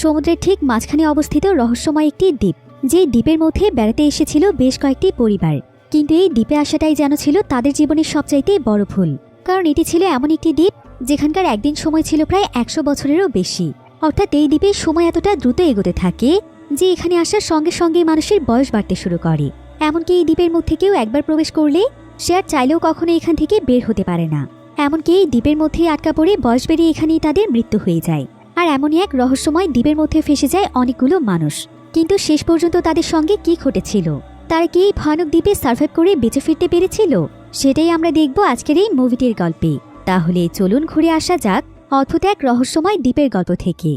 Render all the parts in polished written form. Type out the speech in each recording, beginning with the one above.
সমুদ্রের ঠিক মাঝখানে অবস্থিত রহস্যময় একটি দ্বীপ, যে দ্বীপের মধ্যে বেড়াতে এসেছিল বেশ কয়েকটি পরিবার। কিন্তু এই দ্বীপে আসাটাই যেন ছিল তাদের জীবনের সবচাইতে বড় ভুল, কারণ এটি ছিল এমন একটি দ্বীপ যেখানকার একদিন সময় ছিল প্রায় 100 বছরেরও বেশি। অর্থাৎ এই দ্বীপের সময় এতটা দ্রুত এগোতে থাকে যে এখানে আসার সঙ্গে সঙ্গে মানুষের বয়স বাড়তে শুরু করে। এমনকি এই দ্বীপের মধ্যে কেউ একবার প্রবেশ করলে সে আর চাইলেও কখনো এখান থেকে বের হতে পারে না। এমনকি এই দ্বীপের মধ্যেই আটকা পড়ে বয়স বেরিয়ে এখানেই তাদের মৃত্যু হয়ে যায়। আর এমনই এক রহস্যময় দ্বীপের মধ্যে ফেসে যায় অনেকগুলো মানুষ। কিন্তু শেষ পর্যন্ত তাদের সঙ্গে কি ঘটেছিল, তারা কি এই ভয়ানক দ্বীপে সার্ভাইভ করে বেঁচে ফিরতে পেরেছিল, সেটাই আমরা দেখব আজকের এই মুভিটির গল্পে। তাহলে চলুন ঘুরে আসা যাক অদ্ভুত এক রহস্যময় দ্বীপের গল্প থেকে।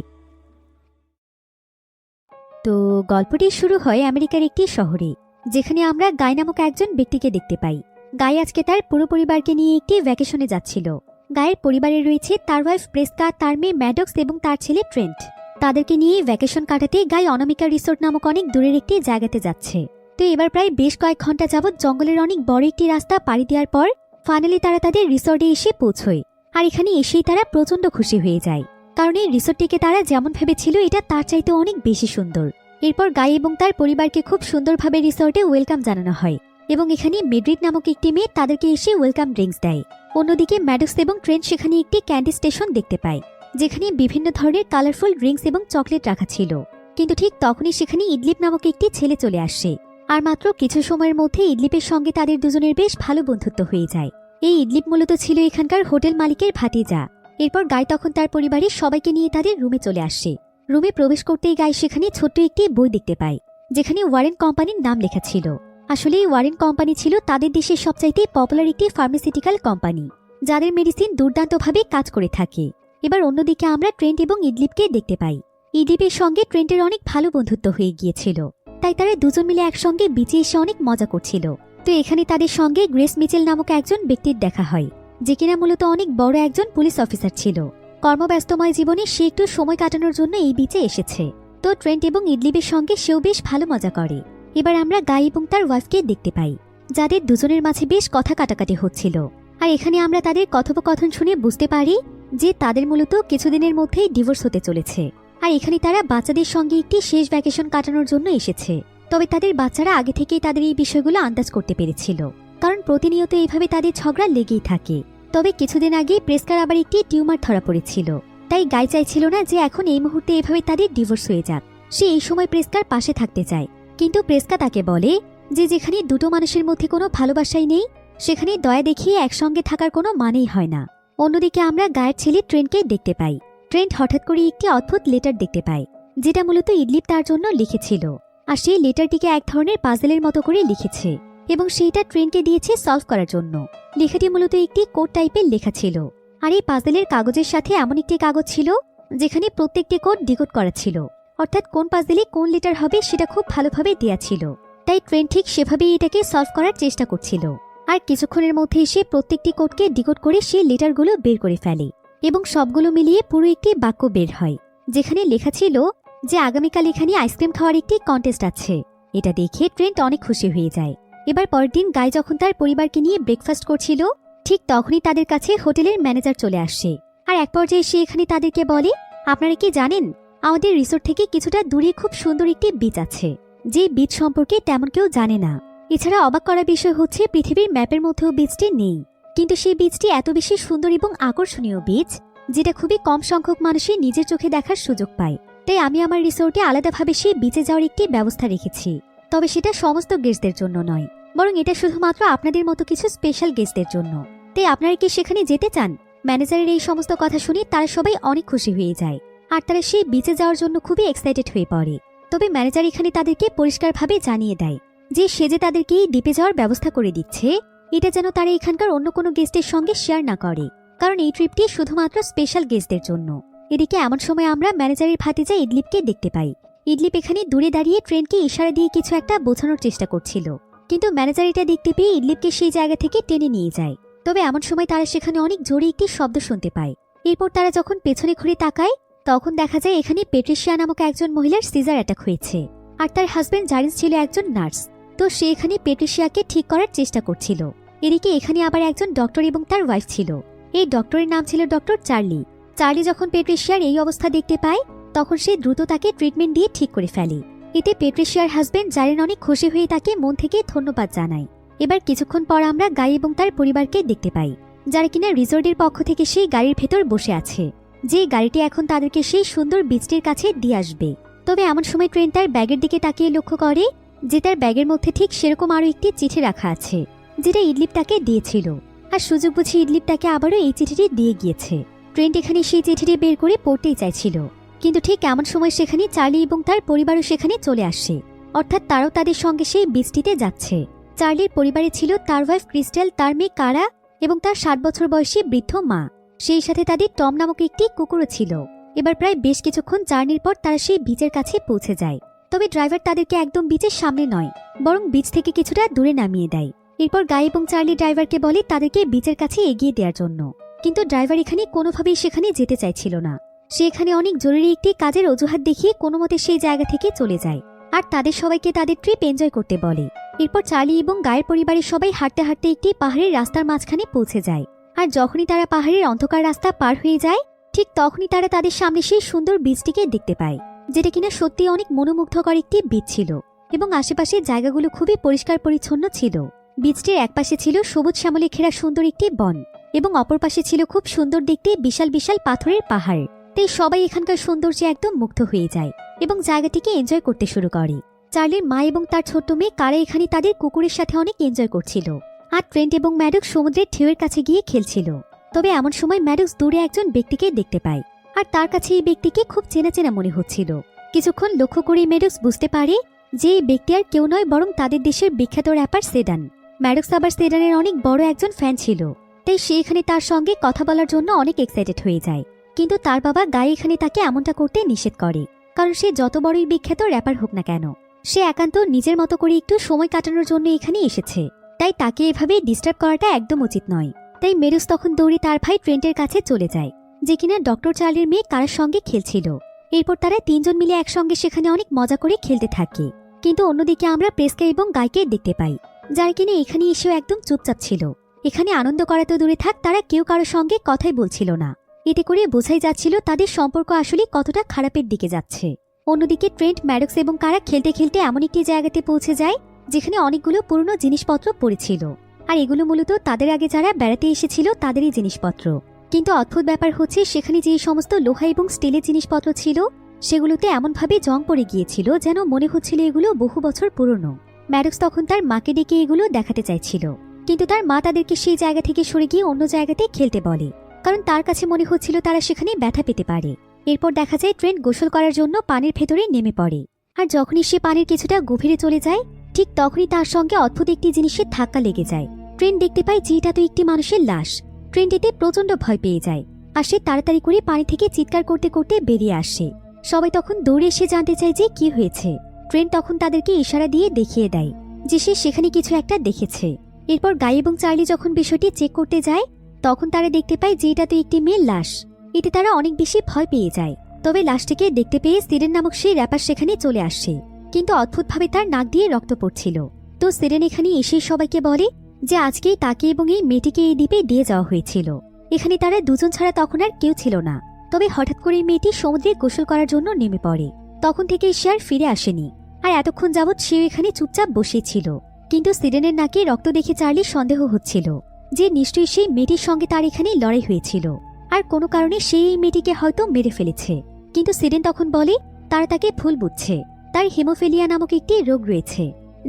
তো গল্পটি শুরু হয় আমেরিকার একটি শহরে, যেখানে আমরা গাই নামক একজন ব্যক্তিকে দেখতে পাই। গাই আজকে তার পুরো পরিবারকে নিয়ে একটি ভ্যাকেশনে যাচ্ছিল। গায়ের পরিবারে রয়েছে তার ওয়াইফ প্রেস্কা, তার মেয়ে ম্যাডক্স এবং তার ছেলে ট্রেন্ট। তাদেরকে নিয়ে ভ্যাকেশন কাটাতে গাই অনামিকা রিসোর্ট নামক অনেক দূরের একটি জায়গাতে যাচ্ছে। তো এবার প্রায় বেশ কয়েক ঘন্টা যাবৎ জঙ্গলের অনেক বড় একটি রাস্তা পাড়ি দেওয়ার পর ফাইনালি তারা তাদের রিসোর্টে এসে পৌঁছয়। আর এখানে এসেই তারা প্রচন্ড খুশি হয়ে যায়, কারণ এই রিসোর্টটিকে তারা যেমন ভেবেছিল এটা তার চাইতে অনেক বেশি সুন্দর। এরপর গাই এবং তার পরিবারকে খুব সুন্দরভাবে রিসোর্টে ওয়েলকাম জানানো হয় এবং এখানে মেড্রিড নামক একটি মেয়ে তাদেরকে এসে ওয়েলকাম ড্রিঙ্কস দেয়। অন্যদিকে ম্যাডক্স এবং ট্রেন্ট সেখানে একটি ক্যান্ডি স্টেশন দেখতে পায়, যেখানে বিভিন্ন ধরনের কালারফুল ড্রিঙ্কস এবং চকলেট রাখা ছিল। কিন্তু ঠিক তখনই সেখানে ইডলিপ নামক একটি ছেলে চলে আসে, আর মাত্র কিছু সময়ের মধ্যে ইডলিপের সঙ্গে তাদের দুজনের বেশ ভালো বন্ধুত্ব হয়ে যায়। এই ইডলিপ মূলত ছিল এখানকার হোটেল মালিকের ভাতিজা। এরপর গাই তখন তার পরিবারের সবাইকে নিয়ে তাদের রুমে চলে আসে। রুমে প্রবেশ করতেই গাই সেখানে ছোট্ট একটি বই দেখতে পায়, যেখানে ওয়ারেন কোম্পানির নাম লেখা ছিল। আসলে এই ওয়ারেন কোম্পানি ছিল তাদের দেশের সবচাইতে পপুলার একটি ফার্মাসিউটিক্যাল কোম্পানি, যাদের মেডিসিন দুর্দান্তভাবে কাজ করে থাকে। এবার অন্যদিকে আমরা ট্রেন্ট এবং ইডলিপকে দেখতে পাই। ইডলিপের সঙ্গে ট্রেন্টের অনেক ভালো বন্ধুত্ব হয়ে গিয়েছিল, তাই তারা দুজন মিলে একসঙ্গে বিচে এসে অনেক মজা করছিল। তো এখানে তাদের সঙ্গে গ্রেস মিচেল নামক একজন ব্যক্তির দেখা হয়, যে কিনা মূলত অনেক বড় একজন পুলিশ অফিসার ছিল। কর্মব্যস্তময় জীবনে সে একটু সময় কাটানোর জন্য এই বিচে এসেছে। তো ট্রেন্ট এবং ইডলিপের সঙ্গে সেও বেশ ভালো মজা করে। এবার আমরা গাই এবং তার ওয়াইফকে দেখতে পাই, যাদের দুজনের মাঝে বেশ কথা কাটাকাটি হচ্ছিল। আর এখানে আমরা তাদের কথোপকথন শুনে বুঝতে পারি যে তাদের মূলত কিছুদিনের মধ্যেই ডিভোর্স হতে চলেছে। আর এখানে তারা বাচ্চাদের সঙ্গে একটি শেষ ভ্যাকেশন কাটানোর জন্য এসেছে। তবে তাদের বাচ্চারা আগে থেকেই তাদের এই বিষয়গুলো আন্দাজ করতে পেরেছিল, কারণ প্রতিনিয়ত এইভাবে তাদের ঝগড়া লেগেই থাকে। তবে কিছুদিন আগে প্রেস্কার আবার একটি টিউমার ধরা পড়েছিল, তাই গাই চাইছিল না যে এখন এই মুহূর্তে এভাবে তাদের ডিভোর্স হয়ে যাক। সে এই সময় প্রেস্কার পাশে থাকতে চায়, কিন্তু প্রেস্কা তাকে বলে যে যেখানে দুটো মানুষের মধ্যে কোনো ভালোবাসাই নেই, সেখানে দয়া দেখিয়ে একসঙ্গে থাকার কোনো মানেই হয় না। অন্যদিকে আমরা গায়ের ছেলে ট্রেন্টকে দেখতে পাই। ট্রেন্ট হঠাৎ করে একটি অদ্ভুত লেটার দেখতে পায়, যেটা মূলত ইডলিপ তার জন্য লিখেছিল। আর সেই লেটারটিকে এক ধরনের পাজেলের মতো করে লিখেছে এবং সেইটা ট্রেন্টকে দিয়েছে সলভ করার জন্য। লেখাটি মূলত একটি কোড টাইপের লেখা ছিল। আর এই পাজেলের কাগজের সাথে এমন একটি কাগজ ছিল যেখানে প্রত্যেকটি কোড ডিকোড করা ছিল, অর্থাৎ কোন পাজেলে কোন লেটার হবে সেটা খুব ভালোভাবে দেয়া ছিল। তাই ট্রেন্ট ঠিক সেভাবেই এটাকে সলভ করার চেষ্টা করছিল। আর কিছুক্ষণের মধ্যে এসে প্রত্যেকটি কোডকে ডিকোড করে সেই লেটারগুলো বের করে ফেলে এবং সবগুলো মিলিয়ে পুরো একটি বাক্য বের হয়, যেখানে লেখা ছিল যে আগামীকাল এখানে আইসক্রিম খাওয়ার একটি কন্টেস্ট আছে। এটা দেখে ট্রেন্ট অনেক খুশি হয়ে যায়। এবার পরের দিন গাই যখন তার পরিবারকে নিয়ে ব্রেকফাস্ট করছিল, ঠিক তখনই তাদের কাছে হোটেলের ম্যানেজার চলে আসে। আর এক পর্যায়ে সে এখানে তাদেরকে বলে, আপনারা কি জানেন আমাদের রিসোর্ট থেকে কিছুটা দূরে খুব সুন্দর একটি বিচ আছে, যে বিচ সম্পর্কে তেমন কেউ জানে না। এছাড়া অবাক করার বিষয় হচ্ছে পৃথিবীর ম্যাপের মধ্যেও বিচটি নেই, কিন্তু সেই বিচটি এত বেশি সুন্দর এবং আকর্ষণীয় বিচ, যেটা খুবই কম সংখ্যক মানুষই নিজের চোখে দেখার সুযোগ পায়। তাই আমি আমার রিসোর্টে আলাদাভাবে সেই বিচে যাওয়ার একটি ব্যবস্থা রেখেছি। তবে সেটা সমস্ত গেস্টদের জন্য নয়, বরং এটা শুধুমাত্র আপনাদের মতো কিছু স্পেশাল গেস্টদের জন্য। তাই আপনারা কি সেখানে যেতে চান? ম্যানেজারের এই সমস্ত কথা শুনে তারা সবাই অনেক খুশি হয়ে যায়, আর তারা সেই বিচে যাওয়ার জন্য খুবই এক্সাইটেড হয়ে পড়ে। তবে ম্যানেজার এখানে তাদেরকে পরিষ্কারভাবে জানিয়ে দেয় যে সে যে তাদেরকে এই দ্বীপে যাওয়ার ব্যবস্থা করে দিচ্ছে, এটা যেন তারা এখানকার অন্য কোনো গেস্টের সঙ্গে শেয়ার না করে, কারণ এই ট্রিপটি শুধুমাত্র স্পেশাল গেস্টদের জন্য। এদিকে এমন সময় আমরা ম্যানেজারের ভাতিজা ইডলিপকে দেখতে পাই। ইডলিপ এখানে দূরে দাঁড়িয়ে ট্রেনকে ইশারা দিয়ে কিছু একটা বোঝানোর চেষ্টা করছিল, কিন্তু ম্যানেজার এটা দেখতে পেয়ে ইডলিপকে সেই জায়গা থেকে টেনে নিয়ে যায়। তবে এমন সময় তারা সেখানে অনেক জোরে একটি শব্দ শুনতে পায়। এরপর তারা যখন পেছনে ঘুরে তাকায়, তখন দেখা যায় এখানে পেট্রিশিয়া নামক একজন মহিলার সিজার অ্যাটাক হয়েছে, আর তার হাজবেন্ড জারিস ছিল একজন নার্স। তো সে এখানে পেট্রিশিয়াকে ঠিক করার চেষ্টা করছিল। এদিকে এখানে আবার একজন ডক্টর এবং তার ওয়াইফ ছিল। এই ডক্টরের নাম ছিল ডক্টর চার্লি। চার্লি যখন পেট্রিশিয়ার এই অবস্থা দেখতে পায়, তখন সে দ্রুত তাকে ট্রিটমেন্ট দিয়ে ঠিক করে ফেলে। এতে পেট্রিশিয়ার হাজবেন্ড জারেন অনেক খুশি হয়ে তাকে মন থেকে ধন্যবাদ জানায়। এবার কিছুক্ষণ পর আমরা গাই এবং তার পরিবারকে দেখতে পাই, যারা কিনা রিসোর্টের পক্ষ থেকে সেই গাড়ির ভেতর বসে আছে, যে গাড়িটি এখন তাদেরকে সেই সুন্দর বীজটির কাছে দিয়ে আসবে। তবে এমন সময় ট্রেন তার ব্যাগের দিকে তাকিয়ে লক্ষ্য করে যে তার ব্যাগের মধ্যে ঠিক সেরকম আরও একটি চিঠি রাখা আছে, যেটা ইডলিপ তাকে দিয়েছিল। আর সুযোগ বুঝে ইডলিপ তাকে আবারও এই চিঠিটি দিয়ে গিয়েছে। ট্রেন এখানে সেই চিঠিটি বের করে পড়তেই চাইছিল, কিন্তু ঠিক এমন সময় সেখানে চার্লি এবং তার পরিবারও সেখানে চলে আসে, অর্থাৎ তারাও তাদের সঙ্গে সেই বীজটিতে যাচ্ছে। চার্লির পরিবারে ছিল তার ওয়াইফ ক্রিস্টেল, তার মেয়ে কারা এবং তার 60 বছর বয়সী বৃদ্ধ মা। সেই সাথে তাদের টম নামক একটি কুকুরও ছিল। এবার প্রায় বেশ কিছুক্ষণ জার্নির পর তারা সেই বিচের কাছে পৌঁছে যায়। তবে ড্রাইভার তাদেরকে একদম বিচের সামনে নয়, বরং বিচ থেকে কিছুটা দূরে নামিয়ে দেয়। এরপর গাই এবং চার্লি ড্রাইভারকে বলে তাদেরকে বিচের কাছে এগিয়ে দেওয়ার জন্য, কিন্তু ড্রাইভার এখানে কোনোভাবেই সেখানে যেতে চাইছিল না। সে এখানে অনেক জরুরি একটি কাজের অজুহাত দেখিয়ে কোনো মতে সেই জায়গা থেকে চলে যায় আর তাদের সবাইকে তাদের ট্রিপ এনজয় করতে বলে। এরপর চার্লি এবং গায়ের পরিবারের সবাই হাঁটতে হাঁটতে একটি পাহাড়ের রাস্তার মাঝখানে পৌঁছে যায়। আর যখনই তারা পাহাড়ের অন্ধকার রাস্তা পার হয়ে যায়, ঠিক তখনই তারা তাদের সামনে সেই সুন্দর বীজটিকে দেখতে পায়, যেটা কিনা সত্যি অনেক মনোমুগ্ধকর একটি বীজ ছিল এবং আশেপাশের জায়গাগুলো খুবই পরিষ্কার পরিচ্ছন্ন ছিল। বীজটির একপাশে ছিল সবুজ শ্যামলে ঘেরা সুন্দর একটি বন এবং অপর পাশে ছিল খুব সুন্দর দেখতে বিশাল বিশাল পাথরের পাহাড়। তাই সবাই এখানকার সৌন্দর্যে একদম মুগ্ধ হয়ে যায় এবং জায়গাটিকে এনজয় করতে শুরু করে। চার্লির মা এবং তার ছোট্ট মেয়ে কারা এখানে তাদের কুকুরের সাথে অনেক এনজয় করছিল, আর ট্রেন্ট এবং ম্যাডক্স সমুদ্রের ঢেউয়ের কাছে গিয়ে খেলছিল। তবে এমন সময় ম্যাডক্স দূরে একজন ব্যক্তিকে দেখতে পায়, আর তার কাছে এই ব্যক্তিকে খুব চেনা চেনা মনে হচ্ছিল। কিছুক্ষণ লক্ষ্য করে ম্যাডক্স বুঝতে পারে যে এই ব্যক্তি আর কেউ নয়, বরং তাদের দেশের বিখ্যাত র্যাপার সেডান। ম্যাডক্স আবার সেডানের অনেক বড় একজন ফ্যান ছিল, তাই সে এখানে তার সঙ্গে কথা বলার জন্য অনেক এক্সাইটেড হয়ে যায়। কিন্তু তার বাবা গাই এখানে তাকে এমনটা করতে নিষেধ করে, কারণ সে যত বড়ই বিখ্যাত র্যাপার হোক না কেন, সে একান্ত নিজের মতো করে একটু সময় কাটানোর জন্য এখানে এসেছে, তাই তাকে এভাবে ডিস্টার্ব করাটা একদম উচিত নয়। তাই মেরুস তখন দৌড়ে তার ভাই ট্রেন্টের কাছে চলে যায়, যে কিনা ডক্টর চার্লির মেয়ে কারার সঙ্গে খেলছিল। এরপর তারা তিনজন মিলে একসঙ্গে সেখানে অনেক মজা করে খেলতে থাকে। কিন্তু অন্যদিকে আমরা প্রেসকা এবং গাইকে দেখতে পাই, যার কিনা এখানে এসেও একদম চুপচাপ ছিল। এখানে আনন্দ করা তো দূরে থাক, তারা কেউ কারোর সঙ্গে কথাই বলছিল না। এতে করে বোঝাই যাচ্ছিল তাদের সম্পর্ক আসলে কতটা খারাপের দিকে যাচ্ছে। অন্যদিকে ট্রেন্ট, ম্যাডক্স এবং কারা খেলতে খেলতে এমন একটি জায়গাতে পৌঁছে যায় যেখানে অনেকগুলো পুরনো জিনিসপত্র পড়েছিল, আর এগুলো মূলত তাদের আগে যারা বেড়াতে এসেছিল তাদেরই জিনিসপত্র। কিন্তু অদ্ভুত ব্যাপার হচ্ছে সেখানে যে সমস্ত লোহা এবং স্টিলের জিনিসপত্র ছিল সেগুলোতে এমনভাবে জং পড়ে গিয়েছিল যেন মনে হচ্ছিল এগুলো বহু বছর পুরনো। ম্যাডক্স তখন তার মাকে ডেকে এগুলো দেখাতে চাইছিল, কিন্তু তার মা তাদেরকে সেই জায়গা থেকে সরে গিয়ে অন্য জায়গাতে খেলতে বলে, কারণ তার কাছে মনে হচ্ছিল তারা সেখানে ব্যথা পেতে পারে। এরপর দেখা যায় ট্রেন্ট গোসল করার জন্য পানির ভেতরে নেমে পড়ে, আর যখনই সে পানির কিছুটা গভীরে চলে যায় ঠিক তখনই তার সঙ্গে অদ্ভুত একটি জিনিসের ধাক্কা লেগে যায়। ট্রেন্ট দেখতে পায় যে এটা তো একটি মানুষের লাশ। ট্রেন্ট এতে প্রচন্ড ভয় পেয়ে যায়, আর সে তাড়াতাড়ি করে পানি থেকে চিৎকার করতে করতে বেরিয়ে আসে। সবাই তখন দৌড়ে এসে জানতে চায় যে কি হয়েছে। ট্রেন্ট তখন তাদেরকে ইশারা দিয়ে দেখিয়ে দেয় যে সে সেখানে কিছু একটা দেখেছে। এরপর গাই এবং চার্লি যখন বিষয়টি চেক করতে যায় তখন তারা দেখতে পায় যে এটা তো একটি মেয়ের লাশ। এতে তারা অনেক বেশি ভয় পেয়ে যায়। তবে লাশটিকে দেখতে পেয়ে সিরেন নামক সেই র্যাপার সেখানে চলে আসে, কিন্তু অদ্ভুতভাবে তার নাক দিয়ে রক্ত পড়ছিল। তো সিরেন এখানে এসে সবাইকে বলে যে আজকেই তাকে এবং এই মেয়েটিকে এই দ্বীপে দিয়ে যাওয়া হয়েছিল। এখানে তারা দুজন ছাড়া তখন আর কেউ ছিল না। তবে হঠাৎ করে মেয়েটি সমুদ্রে গোসল করার জন্য নেমে পড়ে। তখন থেকে সে আর ফিরে আসেনি, আর এতক্ষণ যাবৎ সেও এখানে চুপচাপ বসেছিল। কিন্তু সিরেনের নাকে রক্ত দেখে চার্লির সন্দেহ হচ্ছিল যে নিশ্চয়ই সেই মেয়েটির সঙ্গে তার এখানে লড়াই হয়েছিল, আর কোনো কারণে সে এই মেয়েটিকে হয়তো মেরে ফেলেছে। কিন্তু সিরেন তখন বলে তারা তাকে ভুল বুঝছে, তার হেমোফিলিয়া নামক একটি রোগ রয়েছে,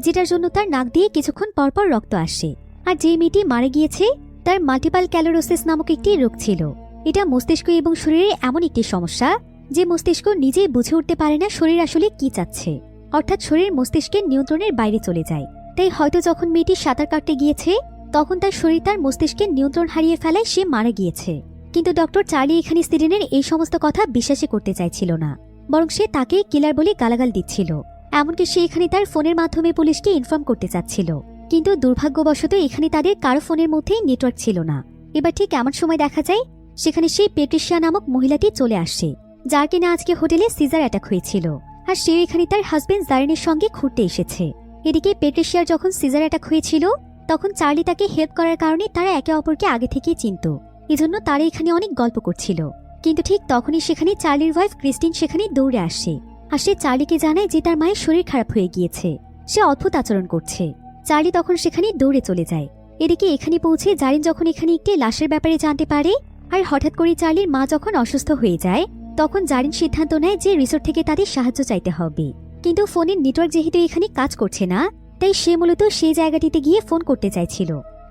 যেটার জন্য তার নাক দিয়ে কিছুক্ষণ পরপর রক্ত আসে। আর যে মেয়েটি মারা গিয়েছে তার মাল্টিপাল ক্যালোরোসিস নামক একটি রোগ ছিল। এটা মস্তিষ্ক এবং শরীরে এমন একটি সমস্যা যে মস্তিষ্ক নিজেই বুঝে উঠতে পারে না শরীর আসলে কি চাচ্ছে, অর্থাৎ শরীর মস্তিষ্কের নিয়ন্ত্রণের বাইরে চলে যায়। তাই হয়তো যখন মেয়েটি সাঁতার কাটতে গিয়েছে তখন তার শরীর তার মস্তিষ্কের নিয়ন্ত্রণ হারিয়ে ফেলায় সে মারা গিয়েছে। কিন্তু ডক্টর চার্লি এখানে সিরেনের এই সমস্ত কথা বিশ্বাসই করতে চাইছিল না, বরং সে তাকে কিলার বলে গালাগাল দিচ্ছিল। এমনকি সে এখানে তার ফোনের মাধ্যমে পুলিশকে ইনফর্ম করতে চাচ্ছিল, কিন্তু দুর্ভাগ্যবশত এখানে তাদের কারো ফোনের মধ্যেই নেটওয়ার্ক ছিল না। এবার ঠিক এমন সময় দেখা যায় সেখানে সেই পেট্রিশিয়া নামক মহিলাটি চলে আসে, যার কিনা আজকে হোটেলে সিজার অ্যাটাক হয়েছিল, আর সে এখানে তার হাজবেন্ড জারেনের সঙ্গে ঘুরতে এসেছে। এদিকে পেট্রিশিয়ার যখন সিজার অ্যাটাক হয়েছিল তখন চার্লি তাকে হেল্প করার কারণে তারা একে অপরকে আগে থেকেই চিনত, এজন্য তারা এখানে অনেক গল্প করছিল। কিন্তু ঠিক তখনই সেখানে চার্লির ওয়াইফ ক্রিস্টিন সেখানে দৌড়ে আসে আর সে চার্লিকে জানায় যে তার মায়ের শরীর খারাপ হয়ে গিয়েছে, সে অদ্ভুত আচরণ করছে। চার্লি তখন সেখানে দৌড়ে চলে যায়। এদিকে এখানে পৌঁছে জারিন যখন এখানে একটি লাশের ব্যাপারে জানতে পারে আর হঠাৎ করে চার্লির মা যখন অসুস্থ হয়ে যায়, তখন জারিন সিদ্ধান্ত নেয় যে রিসোর্ট থেকে তাদের সাহায্য চাইতে হবে। কিন্তু ফোনের নেটওয়ার্ক যেহেতু এখানে কাজ করছে না, তাই সে মূলত সেই জায়গাটিতে গিয়ে ফোন করতে চাইছিল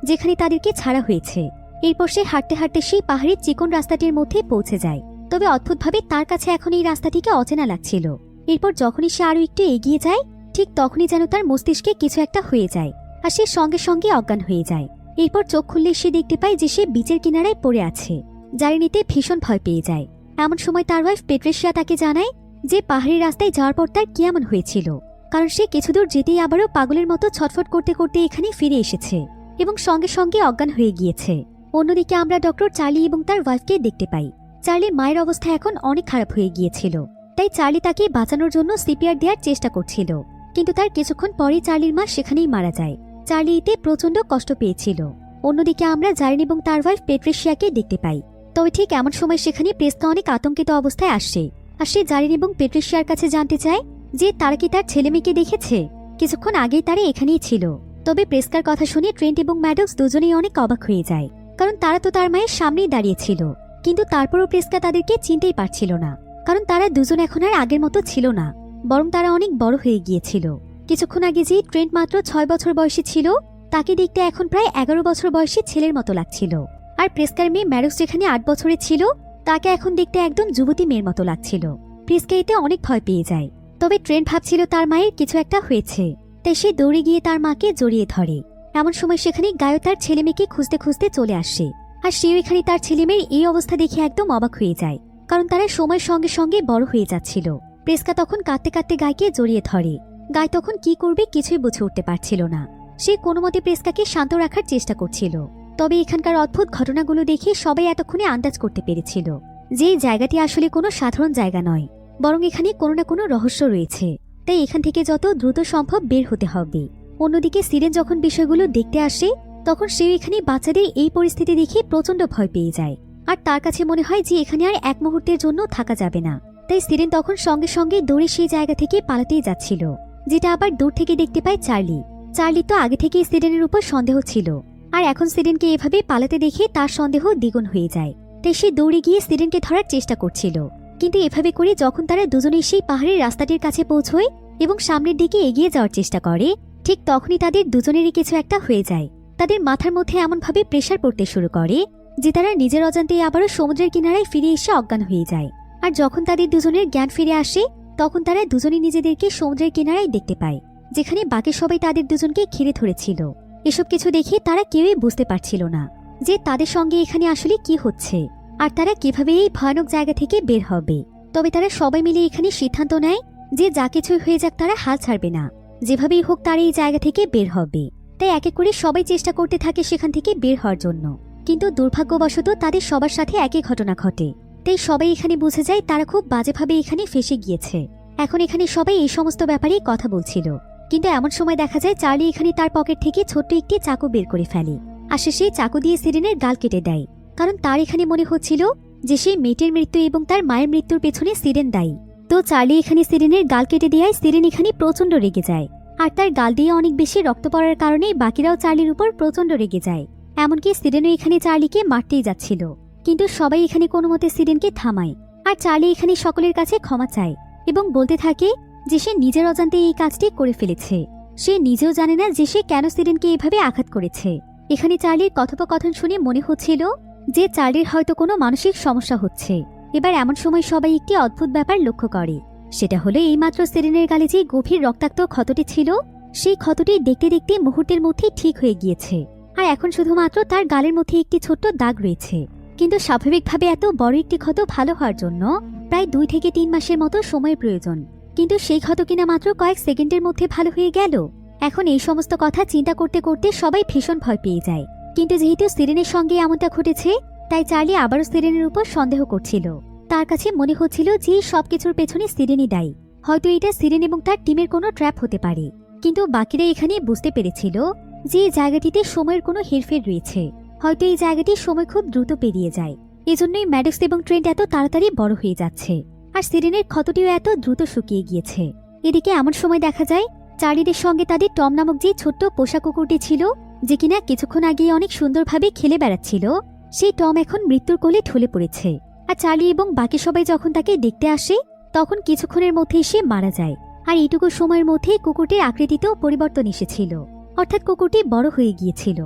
যেখানে তাদেরকে ছাড়া হয়েছে। এরপর সে হাঁটতে হাঁটতে সেই পাহাড়ের চিকন রাস্তাটির মধ্যে পৌঁছে যায়। তবে অদ্ভুতভাবে তার কাছে এখন এই রাস্তাটিকে অচেনা লাগছিল। এরপর যখনই সে আরো একটু এগিয়ে যায়, ঠিক তখনই যেন তার মস্তিষ্কে কিছু একটা হয়ে যায় আর সে সঙ্গে সঙ্গে অজ্ঞান হয়ে যায়। এরপর চোখ খুললে সে দেখতে পায় যে সে বিচের কিনারায় পড়ে আছে। জারিনিতে ভীষণ ভয় পেয়ে যায়। এমন সময় তার ওয়াইফ পেট্রিশিয়া তাকে জানায় যে পাহাড়ি রাস্তায় যাওয়ার পর তার কি এমন হয়েছিল, কারণ সে কিছুদূর যেতেই আবারও পাগলের মতো ছটফট করতে করতে এখানে ফিরে এসেছে এবং সঙ্গে সঙ্গে অজ্ঞান হয়ে গিয়েছে। অন্যদিকে আমরা ডক্টর চার্লি এবং তার ওয়াইফকে দেখতে পাই। চার্লির মায়ের অবস্থা এখন অনেক খারাপ হয়ে গিয়েছিল, তাই চার্লি তাকে বাঁচানোর জন্য সিপিআর দেওয়ার চেষ্টা করছিল। কিন্তু তার কিছুক্ষণ পরেই চার্লির মা সেখানেই মারা যায়। চার্লি এতে প্রচন্ড কষ্ট পেয়েছিল। অন্যদিকে আমরা জারিন এবং তার ওয়াইফ পেট্রিশিয়াকে দেখতে পাই। তবে ঠিক এমন সময় সেখানে প্রেস্কা অনেক আতঙ্কিত অবস্থায় আসে আর সে জারিন এবং পেট্রিশিয়ার কাছে জানতে চায় যে তারা কি তার ছেলে মেয়েকে দেখেছে। কিছুক্ষণ আগেই তারা এখানেই ছিল। তবে প্রেস্কার কথা শুনে ট্রেন্ট এবং ম্যাডক্স দুজনেই অনেক অবাক হয়ে যায়, কারণ তারা তো তার মায়ের সামনেই দাঁড়িয়েছিল। কিন্তু তারপরও প্রেস্কা তাদেরকে চিনতেই পারছিল না, কারণ তারা দুজন এখন আর আগের মতো ছিল না, বরং তারা অনেক বড় হয়ে গিয়েছিল। কিছুক্ষণ আগে যে ট্রেন্ট মাত্র 6 বছর বয়সী ছিল, তাকে দেখতে এখন প্রায় 11 বছর বয়সী ছেলের মতো লাগছিল। আর প্রেস্কার মেয়ে ম্যাডক্স যেখানে 8 বছরের ছিল, তাকে এখন দেখতে একদম যুবতী মেয়ের মতো লাগছিল। প্রেস্কা এতে অনেক ভয় পেয়ে যায়। তবে ট্রেন্ট ভাবছিল তার মায়ের কিছু একটা হয়েছে, তাই সে দৌড়ে গিয়ে তার মাকে জড়িয়ে ধরে। এমন সময় সেখানে গায়ো তার ছেলে মেয়েকে খুঁজতে খুঁজতে চলে আসে আর সেও এখানে তার ছেলে মেয়ের এই অবস্থা দেখে একদম অবাক হয়ে যায়, কারণ তারা সময়ের সঙ্গে সঙ্গে বড় হয়ে যাচ্ছিল। প্রেস্কা তখন কাঁদতে কাঁদতে গায়কে জড়িয়ে ধরে। গায় তখন কি করবে কিছুই বুঝে উঠতে পারছিল না। সে কোনো মতে প্রেস্কাকে শান্ত রাখার চেষ্টা করছিল। তবে এখানকার অদ্ভুত ঘটনাগুলো দেখে সবাই এতক্ষণে আন্দাজ করতে পেরেছিল যে এই জায়গাটি আসলে কোনো সাধারণ জায়গা নয়, বরং এখানে কোনো না কোনো রহস্য রয়েছে। তাই এখান থেকে যত দ্রুত সম্ভব বের হতে হবে। অন্যদিকে সিরেন যখন বিষয়গুলো দেখতে আসে, তখন সেও এখানে বাচ্চাদের এই পরিস্থিতি দেখে প্রচন্ড ভয় পেয়ে যায় আর তার কাছে মনে হয় যে এখানে আর এক মুহূর্তের জন্য থাকা যাবে না। তাই সিরেন তখন সঙ্গে সঙ্গে দৌড়ে সেই জায়গা থেকে পালাতেই যাচ্ছিল, যেটা আবার দূর থেকে দেখতে পায় চার্লি। চার্লি তো আগে থেকেই সিরেনের উপর সন্দেহ ছিল, আর এখন সিরেনকে এভাবে পালাতে দেখে তার সন্দেহ দ্বিগুণ হয়ে যায়। তাই সে দৌড়ে গিয়ে সিরেনকে ধরার চেষ্টা করছিল। কিন্তু এভাবে করে যখন তারা দুজনেই সেই পাহাড়ের রাস্তাটির কাছে পৌঁছয় এবং সামনের দিকে এগিয়ে যাওয়ার চেষ্টা করে, ঠিক তখনই তাদের দুজনেরই কিছু একটা হয়ে যায়। তাদের মাথার মধ্যে এমনভাবে প্রেসার পড়তে শুরু করে যে তারা নিজের অজান্তেই আবারও সমুদ্রের কিনারায় ফিরে এসে অজ্ঞান হয়ে যায়। আর যখন তাদের দুজনের জ্ঞান ফিরে আসে, তখন তারা দুজনেই নিজেদেরকে সমুদ্রের কিনারায় দেখতে পায়, যেখানে বাকি সবাই তাদের দুজনকে ঘিরে ধরেছিল। এসব কিছু দেখে তারা কেউই বুঝতে পারছিল না যে তাদের সঙ্গে এখানে আসলে কি হচ্ছে আর তারা কিভাবে এই ভয়ানক জায়গা থেকে বের হবে। তবে তারা সবাই মিলে এখানে সিদ্ধান্ত নেয় যে যা কিছু হয়ে যাক তারা হাল ছাড়বে না, যেভাবেই হোক তারা এই জায়গা থেকে বের হবে। তাই এক এক করে সবাই চেষ্টা করতে থাকে সেখান থেকে বের হওয়ার জন্য। কিন্তু দুর্ভাগ্যবশত তাদের সবার সাথে একই ঘটনা ঘটে। তাই সবাই এখানে বুঝে যায় তারা খুব বাজেভাবে এখানে ফেসে গিয়েছে। এখন এখানে সবাই এই সমস্ত ব্যাপারে কথা বলছিল। কিন্তু এমন সময় দেখা যায় চার্লি এখানে তার পকেট থেকে ছোট্ট একটি চাকু বের করে ফেলে আর সে সেই চাকু দিয়ে সিরেনের গাল কেটে দেয়, কারণ তার এখানে মনে হচ্ছিল যে সেই মেয়েটির মৃত্যু এবং তার মায়ের মৃত্যুর পেছনে সিরেন দায়ী। তো চার্লি এখানে সিরেনের গাল কেটে দেওয়ায় সিরেন এখানে প্রচন্ড রেগে যায় আর তার গাল দিয়ে অনেক বেশি রক্ত পড়ার কারণে বাকিরাও চার্লির উপর প্রচন্ড রেগে যায়। এমনকি সিরেনও এখানে চার্লিকে মারতেই যাচ্ছিল, কিন্তু সবাই এখানে কোনো মতে সিরেনকে থামায়। আর চার্লি এখানে সকলের কাছে ক্ষমা চায় এবং বলতে থাকে যে সে নিজের অজান্তে এই কাজটি করে ফেলেছে। সে নিজেও জানে না যে সে কেন সিরেনকে এভাবে আঘাত করেছে। এখানে চার্লির কথোপকথন শুনে মনে হচ্ছিল যে চার্লির হয়তো কোনো মানসিক সমস্যা হচ্ছে। এবার এমন সময় সবাই একটি অদ্ভুত ব্যাপার লক্ষ্য করে, সেটা হলো এইমাত্র সিরেনের গালে যে গভীর রক্তাক্ত ক্ষতটি ছিল, সেই ক্ষতটি দেখতে দেখতে মুহূর্তের মধ্যে ঠিক হয়ে গিয়েছে আর এখন শুধুমাত্র তার গালের মধ্যে একটি ছোট্ট দাগ রয়েছে। কিন্তু স্বাভাবিকভাবে এত বড় একটি ক্ষত ভালো হওয়ার জন্য প্রায় 2 থেকে 3 মাসের মতো সময় প্রয়োজন, কিন্তু সেই ক্ষত কিনা মাত্র কয়েক সেকেন্ডের মধ্যে ভালো হয়ে গেল। এখন এই সমস্ত কথা চিন্তা করতে করতে সবাই ভীষণ ভয় পেয়ে যায়। কিন্তু যেহেতু সিরেনের সঙ্গে এমনটা ঘটেছে, তাই চার্লি আবারও সিরেনের উপর সন্দেহ করছিল। তার কাছে মনে হচ্ছিল যে সবকিছুর পেছনে সিরেনই দায়ী। হয়তো এটা সিরেন এবং তার টিমের কোনো ট্র্যাপ হতে পারে। কিন্তু বাকিরা এখানে বুঝতে পেরেছিল যে এই জায়গাটিতে সময়ের কোনো হেরফের রয়েছে। হয়তো এই জায়গাটির সময় খুব দ্রুত পেরিয়ে যায় এজন্যই ম্যাডক্স এবং ট্রেন্ট এত তাড়াতাড়ি বড় হয়ে যাচ্ছে, আর সিরেনের ক্ষতটিও এত দ্রুত শুকিয়ে গিয়েছে। এদিকে এমন সময় দেখা যায় চার্লিদের সঙ্গে তাদের টম নামক যে ছোট্ট পোষা কুকুরটি ছিল, যে কিনা কিছুক্ষণ আগে অনেক সুন্দরভাবে খেলে বেড়াচ্ছিল, সেই টম এখন মৃত্যুর কোলে ঢলে পড়েছে। আর চার্লি এবং বাকি সবাই যখন তাকে দেখতে আসে তখন কিছুক্ষণের মধ্যেই সে মারা যায়। আর এইটুকু সময়ের মধ্যেই কুকুরটির আকৃতিতেও পরিবর্তন এসেছিল, অর্থাৎ কুকুরটি বড় হয়ে গিয়েছিল।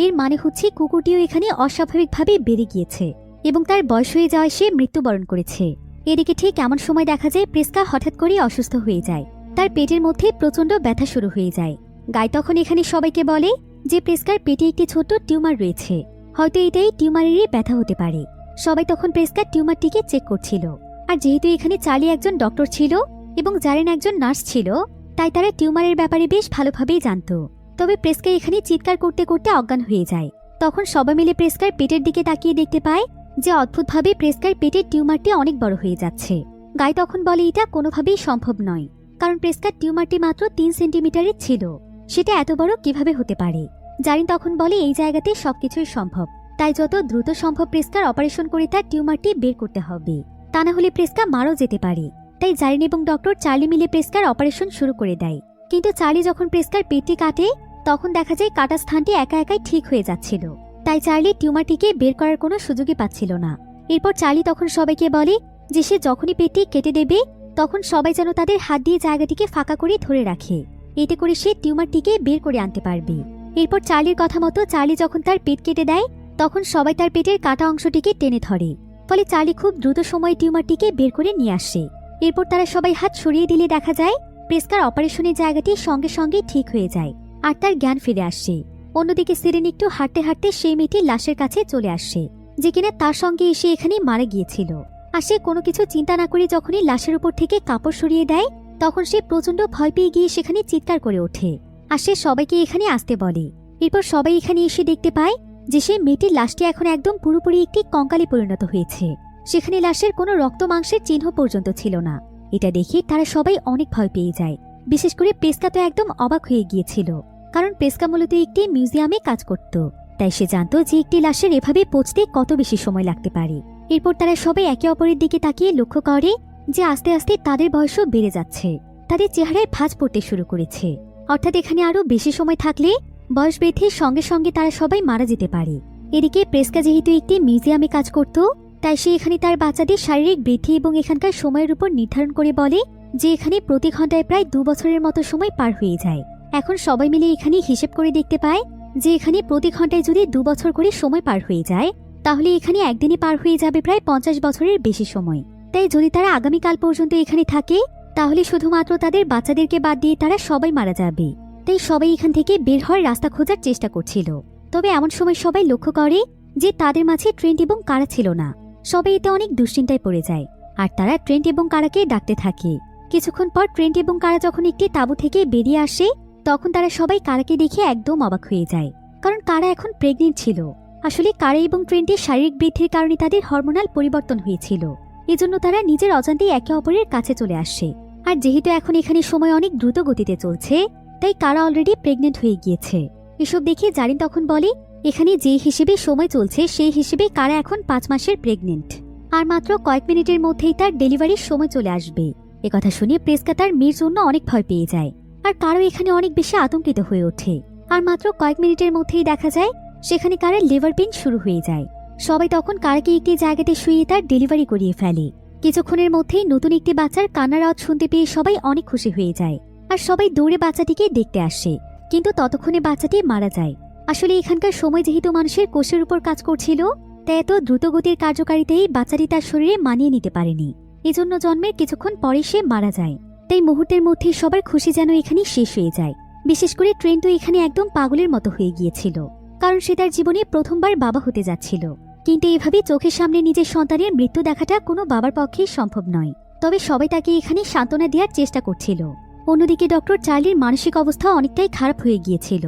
এর মানে হচ্ছে কুকুরটিও এখানে অস্বাভাবিকভাবে বেড়ে গিয়েছে এবং তার বয়স হয়ে যাওয়ায় সে মৃত্যুবরণ করেছে। এদিকে ঠিক এমন সময় দেখা যায় প্রেস্কা হঠাৎ করে অসুস্থ হয়ে যায়। তার পেটের মধ্যে প্রচণ্ড ব্যথা শুরু হয়ে যায়। গাই তখন এখানে সবাইকে বলে যে প্রেস্কার পেটে একটি ছোট্ট টিউমার রয়েছে, হয়তো এটাই টিউমারেরই ব্যথা হতে পারে। সবাই তখন প্রেস্কার টিউমারটিকে চেক করছিল। আর যেহেতু এখানে চার্লি একজন ডক্টর ছিল এবং জারেন একজন নার্স ছিল, তাই তারা টিউমারের ব্যাপারে বেশ ভালোভাবেই জানত। তবে প্রেস্কা এখানে চিৎকার করতে করতে অজ্ঞান হয়ে যায়। তখন সবাই মিলে প্রেস্কার পেটের দিকে তাকিয়ে দেখতে পায় যে অদ্ভুতভাবে প্রেস্কার পেটের টিউমারটি অনেক বড় হয়ে যাচ্ছে। গাই তখন বলে এটা কোনোভাবেই সম্ভব নয়, কারণ প্রেস্কার টিউমারটি মাত্র 3 সেন্টিমিটারের ছিল, সেটা এত বড় কিভাবে হতে পারে। জারিন তখন বলে এই জায়গাতে সবকিছুই সম্ভব, তাই যত দ্রুত সম্ভব প্রেস্কার অপারেশন করে তার টিউমারটি বের করতে হবে, তা না হলে প্রেস্কা মারাও যেতে পারে। তাই জারিন এবং ডক্টর চার্লি মিলে প্রেস্কার অপারেশন শুরু করে দেয়। কিন্তু চার্লি যখন প্রেস্কার পেটটি কাটে তখন দেখা যায় কাটা স্থানটি একা একাই ঠিক হয়ে যাচ্ছিল, তাই চার্লি টিউমারটিকে বের করার কোনো সুযোগই পাচ্ছিল না। এরপর চার্লি তখন সবাইকে বলে যে সে যখনই পেটটি কেটে দেবে তখন সবাই যেন তাদের হাত দিয়ে জায়গাটিকে ফাঁকা করে ধরে রাখে, এতে করে সে টিউমারটিকে বের করে আনতে পারবে। এরপর চার্লির কথা মতো চার্লি যখন তার পেট কেটে দেয় তখন সবাই তার পেটের কাটা অংশটিকে টেনে ধরে, ফলে চার্লি খুব দ্রুত সময়ে টিউমারটিকে বের করে নিয়ে আসে। এরপর তারা সবাই হাত সরিয়ে দিলে দেখা যায় প্রেস্কার অপারেশনের জায়গাটি সঙ্গে সঙ্গে ঠিক হয়ে যায় আর তার জ্ঞান ফিরে আসে। অন্যদিকে সিরেন একটু হাঁটতে হাঁটতে সেই মেয়েটির লাশের কাছে চলে আসে, যে কিনা তার সঙ্গে এসে এখানে মারা গিয়েছিল। আর সে কোনো কিছু চিন্তা না করে যখনই লাশের উপর থেকে কাপড় সরিয়ে দেয় তখন সে প্রচণ্ড ভয় পেয়ে গিয়ে সেখানে চিৎকার করে ওঠে। আর সে সবাইকে এখানে আসতে বলে। এরপর সবাই এখানে এসে দেখতে পায় যে সে মেয়েটির লাশটি এখন একদম পুরোপুরি একটি কঙ্কালে পরিণত হয়েছে। সেখানে লাশের কোনো রক্ত মাংসের চিহ্ন পর্যন্ত ছিল না। এটা দেখে তারা সবাই অনেক ভয় পেয়ে যায়। বিশেষ করে প্রেস্কা তো একদম অবাক হয়ে গিয়েছিল, কারণ প্রেস্কা মূলত একটি মিউজিয়ামে কাজ করত, তাই সে জানত যে একটি লাশের এভাবে পৌঁছতে কত বেশি সময় লাগতে পারে। এরপর তারা সবাই একে অপরের দিকে তাকিয়ে লক্ষ্য করে যে আস্তে আস্তে তাদের বয়সও বেড়ে যাচ্ছে, তাদের চেহারায় ভাঁজ পড়তে শুরু করেছে। অর্থাৎ এখানে আরো বেশি সময় থাকলে বয়স বৃদ্ধির সঙ্গে সঙ্গে তারা সবাই মারা যেতে পারে। এদিকে প্রেস্কা যেহেতু একটি মিউজিয়ামে কাজ করত, তাই সে এখানে তার বাচ্চাদের শারীরিক বৃদ্ধি এবং এখানকার সময়ের উপর নির্ধারণ করে বলে যে এখানে প্রতি ঘন্টায় প্রায় 2 বছরের মতো সময় পার হয়ে যায়। এখন সবাই মিলে এখানে হিসেব করে দেখতে পায় যে এখানে প্রতি ঘন্টায় যদি 2 বছর করে সময় পার হয়ে যায় তাহলে এখানে একদিনে পার হয়ে যাবে প্রায় 50 বছরের বেশি সময়। তাই যদি তারা আগামীকাল পর্যন্ত এখানে থাকে তাহলে শুধুমাত্র তাদের বাচ্চাদেরকে বাদ দিয়ে তারা সবাই মারা যাবে। তাই সবাই এখান থেকে বের হওয়ার রাস্তা খোঁজার চেষ্টা করছিল। তবে এমন সময় সবাই লক্ষ্য করে যে তাদের মাঝে ট্রেন্ট এবং কারা ছিল না। সবাই এতে অনেক দুশ্চিন্তায় পড়ে যায় আর তারা ট্রেন্ট এবং কারাকে ডাকতে থাকে। কিছুক্ষণ পর ট্রেন্ট এবং কারা যখন একটি তাঁবু থেকে বেরিয়ে আসে তখন তারা সবাই কারাকে দেখে একদম অবাক হয়ে যায়, কারণ কারা এখন প্রেগনেন্ট ছিল। আসলে কারা এবং ট্রেন্টের শারীরিক বৃদ্ধির কারণে তাদের হরমোনাল পরিবর্তন হয়েছিল, এজন্য তারা নিজের অজান্তেই একে অপরের কাছে চলে আসে। আর যেহেতু এখন এখানে সময় অনেক দ্রুত গতিতে চলছে তাই কারা অলরেডি প্রেগনেন্ট হয়ে গিয়েছে। এসব দেখে জারিন তখন বলে এখানে যে হিসেবে সময় চলছে সেই হিসেবে কারা এখন 5 মাসের প্রেগনেন্ট, আর মাত্র কয়েক মিনিটের মধ্যেই তার ডেলিভারির সময় চলে আসবে। একথা শুনে প্রেস্কা তার মেয়ের জন্য অনেক ভয় পেয়ে যায় আর কারও এখানে অনেক বেশি আতঙ্কিত হয়ে ওঠে। আর মাত্র কয়েক মিনিটের মধ্যেই দেখা যায় সেখানে কারার লিভার পেইন শুরু হয়ে যায়। সবাই তখন কারাকে একটি জায়গাতে শুয়ে তার ডেলিভারি করিয়ে ফেলে। কিছুক্ষণের মধ্যেই নতুন একটি বাচ্চার কান্নার আওয়াজ শুনতে পেয়ে সবাই অনেক খুশি হয়ে যায় আর সবাই দৌড়ে বাচ্চাটিকে দেখতে আসে। কিন্তু ততক্ষণে বাচ্চাটি মারা যায়। আসলে এখানকার সময় যেহেতু মানুষের কোষের উপর কাজ করছিল তাই এত দ্রুতগতির কার্যকারিতায় বাচ্চাটি তার শরীরে মানিয়ে নিতে পারেনি, এজন্য জন্মের কিছুক্ষণ পরে সে মারা যায়। তাই মুহূর্তের মধ্যে সবার খুশি যেন এখানে শেষ হয়ে যায়। বিশেষ করে ট্রেন্ট তো এখানে একদম পাগলের মতো হয়ে গিয়েছিল, কারণ সে তার জীবনে প্রথমবার বাবা হতে যাচ্ছিল। কিন্তু এভাবে চোখের সামনে নিজের সন্তানের মৃত্যু দেখাটা কোনো বাবার পক্ষেই সম্ভব নয়। তবে সবাই তাকে এখানে সান্ত্বনা দেওয়ার চেষ্টা করছিল। অন্যদিকে ডক্টর চার্লির মানসিক অবস্থা অনেকটাই খারাপ হয়ে গিয়েছিল।